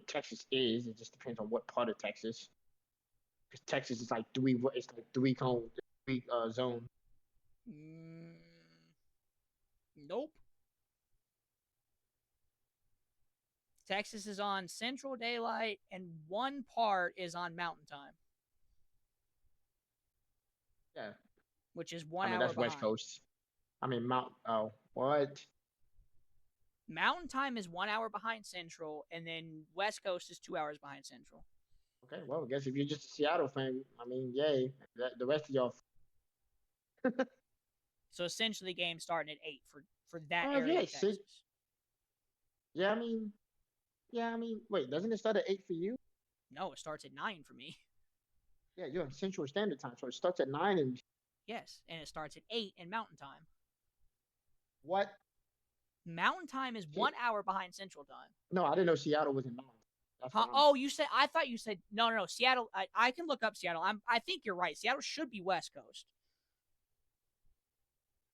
Texas is. It just depends on what part of Texas. Because Texas is like three cone, three zone. Mm, nope. Texas is on Central Daylight, and one part is on Mountain Time, Yeah, which is 1 hour that's behind. West Coast. Mount. Oh, what? Mountain Time is 1 hour behind Central, and then West Coast is 2 hours behind Central. Okay, well, I guess if you're just a Seattle fan, yay. The rest of y'all. So essentially, the game's starting at 8 for that Oh, area yeah, of Texas. Yeah, wait, doesn't it start at 8 for you? No, it starts at 9 for me. Yeah, you're in Central Standard Time, so it starts at 9 and Yes, and it starts at 8 in Mountain Time. what? Mountain Time is 1 hour behind Central Time. No, I didn't know Seattle was in Mountain. Huh? Oh, I thought you said no. Seattle. I can look up Seattle. I think you're right. Seattle should be West Coast.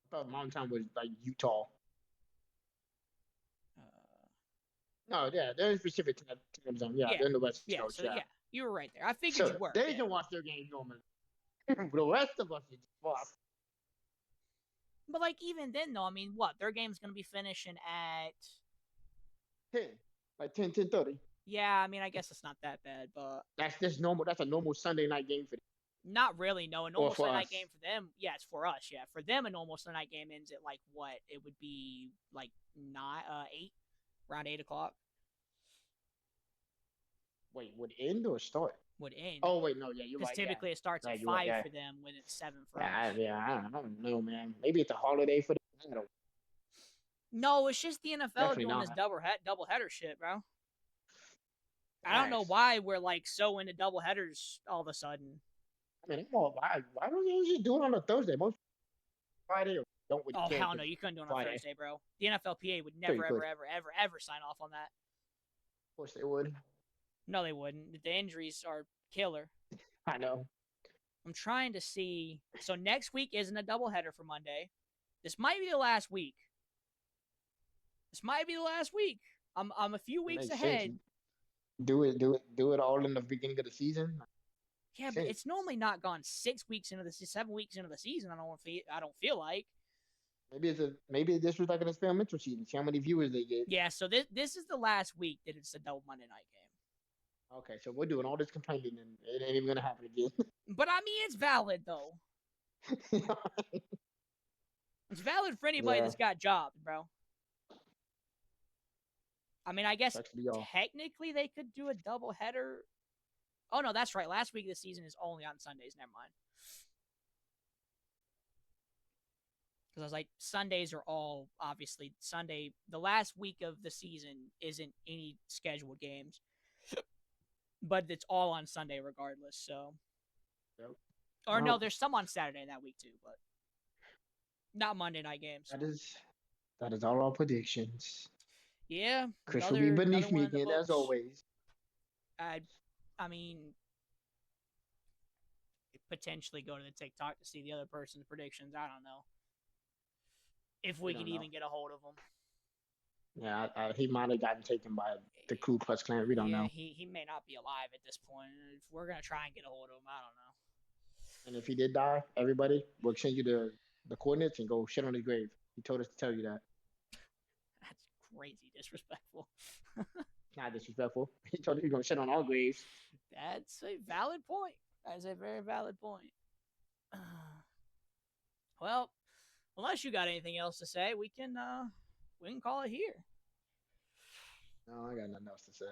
I thought Mountain Time was like Utah. No, yeah, they're in specific time zone. Yeah, they're in the West Coast. So, you were right there. I figured you were. They can watch their games normally. The rest of us is off. But like even then though, what? Their game's gonna be finishing at 10. Like 10:30. Yeah, I guess it's not that bad, but that's just normal. That's a normal Sunday night game for them. Not really, no. A normal Sunday night game for them, it's for us, yeah. For them, a normal Sunday night game ends at like what? It would be like 8, around 8 o'clock. Wait, would end or start? Would end. Oh wait, no, yeah, you're right. Because typically it starts at 5 for them when it's 7 for us. I don't know, man. Maybe it's a holiday for them. No, it's just the NFL doing this double header shit, bro. I don't know why we're like so into double headers all of a sudden. Why don't you usually do it on a Thursday? Most Friday or don't. Oh hell no, you couldn't do it on a Thursday, bro. The NFLPA would never, ever sign off on that. Of course they would. No, they wouldn't. The injuries are killer. I know. I'm trying to see. So next week isn't a doubleheader for Monday. This might be the last week. I'm a few weeks ahead. Sense. Do it all in the beginning of the season. Yeah, but it's normally not gone 6 weeks into 7 weeks into the season. I don't feel like. Maybe this was like an experimental season. See how many viewers they get. Yeah, so this is the last week that it's a double Monday night game. Okay, so we're doing all this complaining and it ain't even gonna happen again. But it's valid though. It's valid for anybody that's got jobs, bro. I guess technically they could do a double header. Oh no, that's right. Last week of the season is only on Sundays. Never mind. Because I was like, Sundays are all obviously Sunday. The last week of the season isn't any scheduled games, but it's all on Sunday regardless. So, or no, there's some on Saturday that week too, but not Monday night games. That is all our predictions. Yeah, Chris will be beneath me again as always. Potentially go to the TikTok to see the other person's predictions. I don't know if we could even get a hold of him. Yeah, he might have gotten taken by the Ku Klux Klan. We don't know. He may not be alive at this point. If we're gonna try and get a hold of him, I don't know. And if he did die, everybody, we'll send you the coordinates and go shit on his grave. He told us to tell you that. That's crazy disrespectful. Not disrespectful. He told us he's gonna shit on our graves. That's a valid point. That is a very valid point. Well, unless you got anything else to say, we can call it here. No, I got nothing else to say.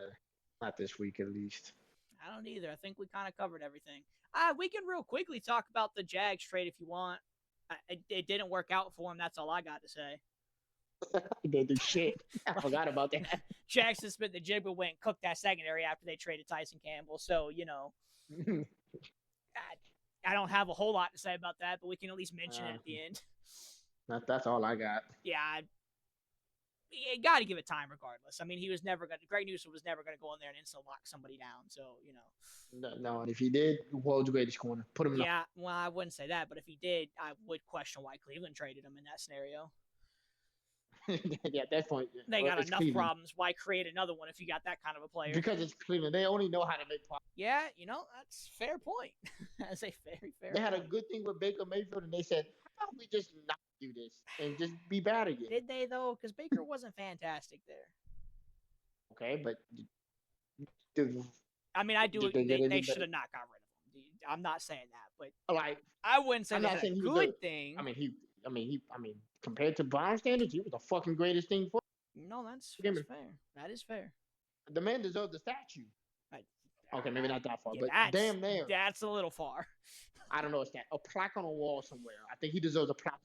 Not this week, at least. I don't either. I think we kind of covered everything. We can real quickly talk about the Jags trade if you want. It didn't work out for him. That's all I got to say. He didn't do shit. I forgot about that. Jackson Smith-Njigba went and cooked that secondary after they traded Tyson Campbell. So, I don't have a whole lot to say about that, but we can at least mention it at the end. That's all I got. Yeah. you got to give it time regardless. I mean, Greg Newsom was never going to go in there and instant lock somebody down. So, No, and if he did, world's greatest corner. Put him in yeah, well, I wouldn't say that, but if he did, I would question why Cleveland traded him in that scenario. Yeah, at that point. They got it's enough Cleveland. problems. Why create another one if you got that kind of a player? Because it's Cleveland. They only know how to make problems. Yeah, that's a fair point. That's a very fair They had a point. good thing with Baker Mayfield, and they said, how about we just not do this and just be bad again? Did they, though? Because Baker wasn't fantastic there. Okay, but did I mean, I do. Did they get They any should better? have not got rid of him. I'm not saying that, but Like, I wouldn't say I'm that's not a saying he was good a- thing. I mean, compared to Brown standards, he was the fucking greatest thing for. No, that's Give me- fair. That is fair. The man deserved the statue. Okay, maybe not that far, Yeah, but damn near. That's a little far. I don't know, a plaque on a wall somewhere. I think he deserves a plaque.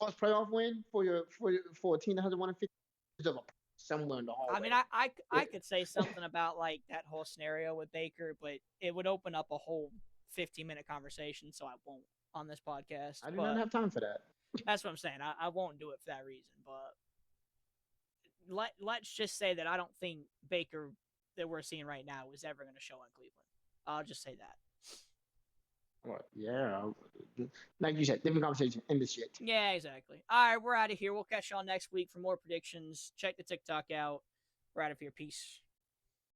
First playoff win for a team that hasn't won in 50. He deserves a plaque somewhere in the hallway. I mean, I could say something about like that whole scenario with Baker, but it would open up a whole 15-minute conversation, so I won't on this podcast. I do not have time for that. That's what I'm saying. I won't do it for that reason. But let's just say that I don't think Baker that we're seeing right now is ever going to show in Cleveland. I'll just say that. What? Yeah. Like you said, different conversation. End this shit. Yeah, exactly. All right, we're out of here. We'll catch y'all next week for more predictions. Check the TikTok out. We're out of here. Peace.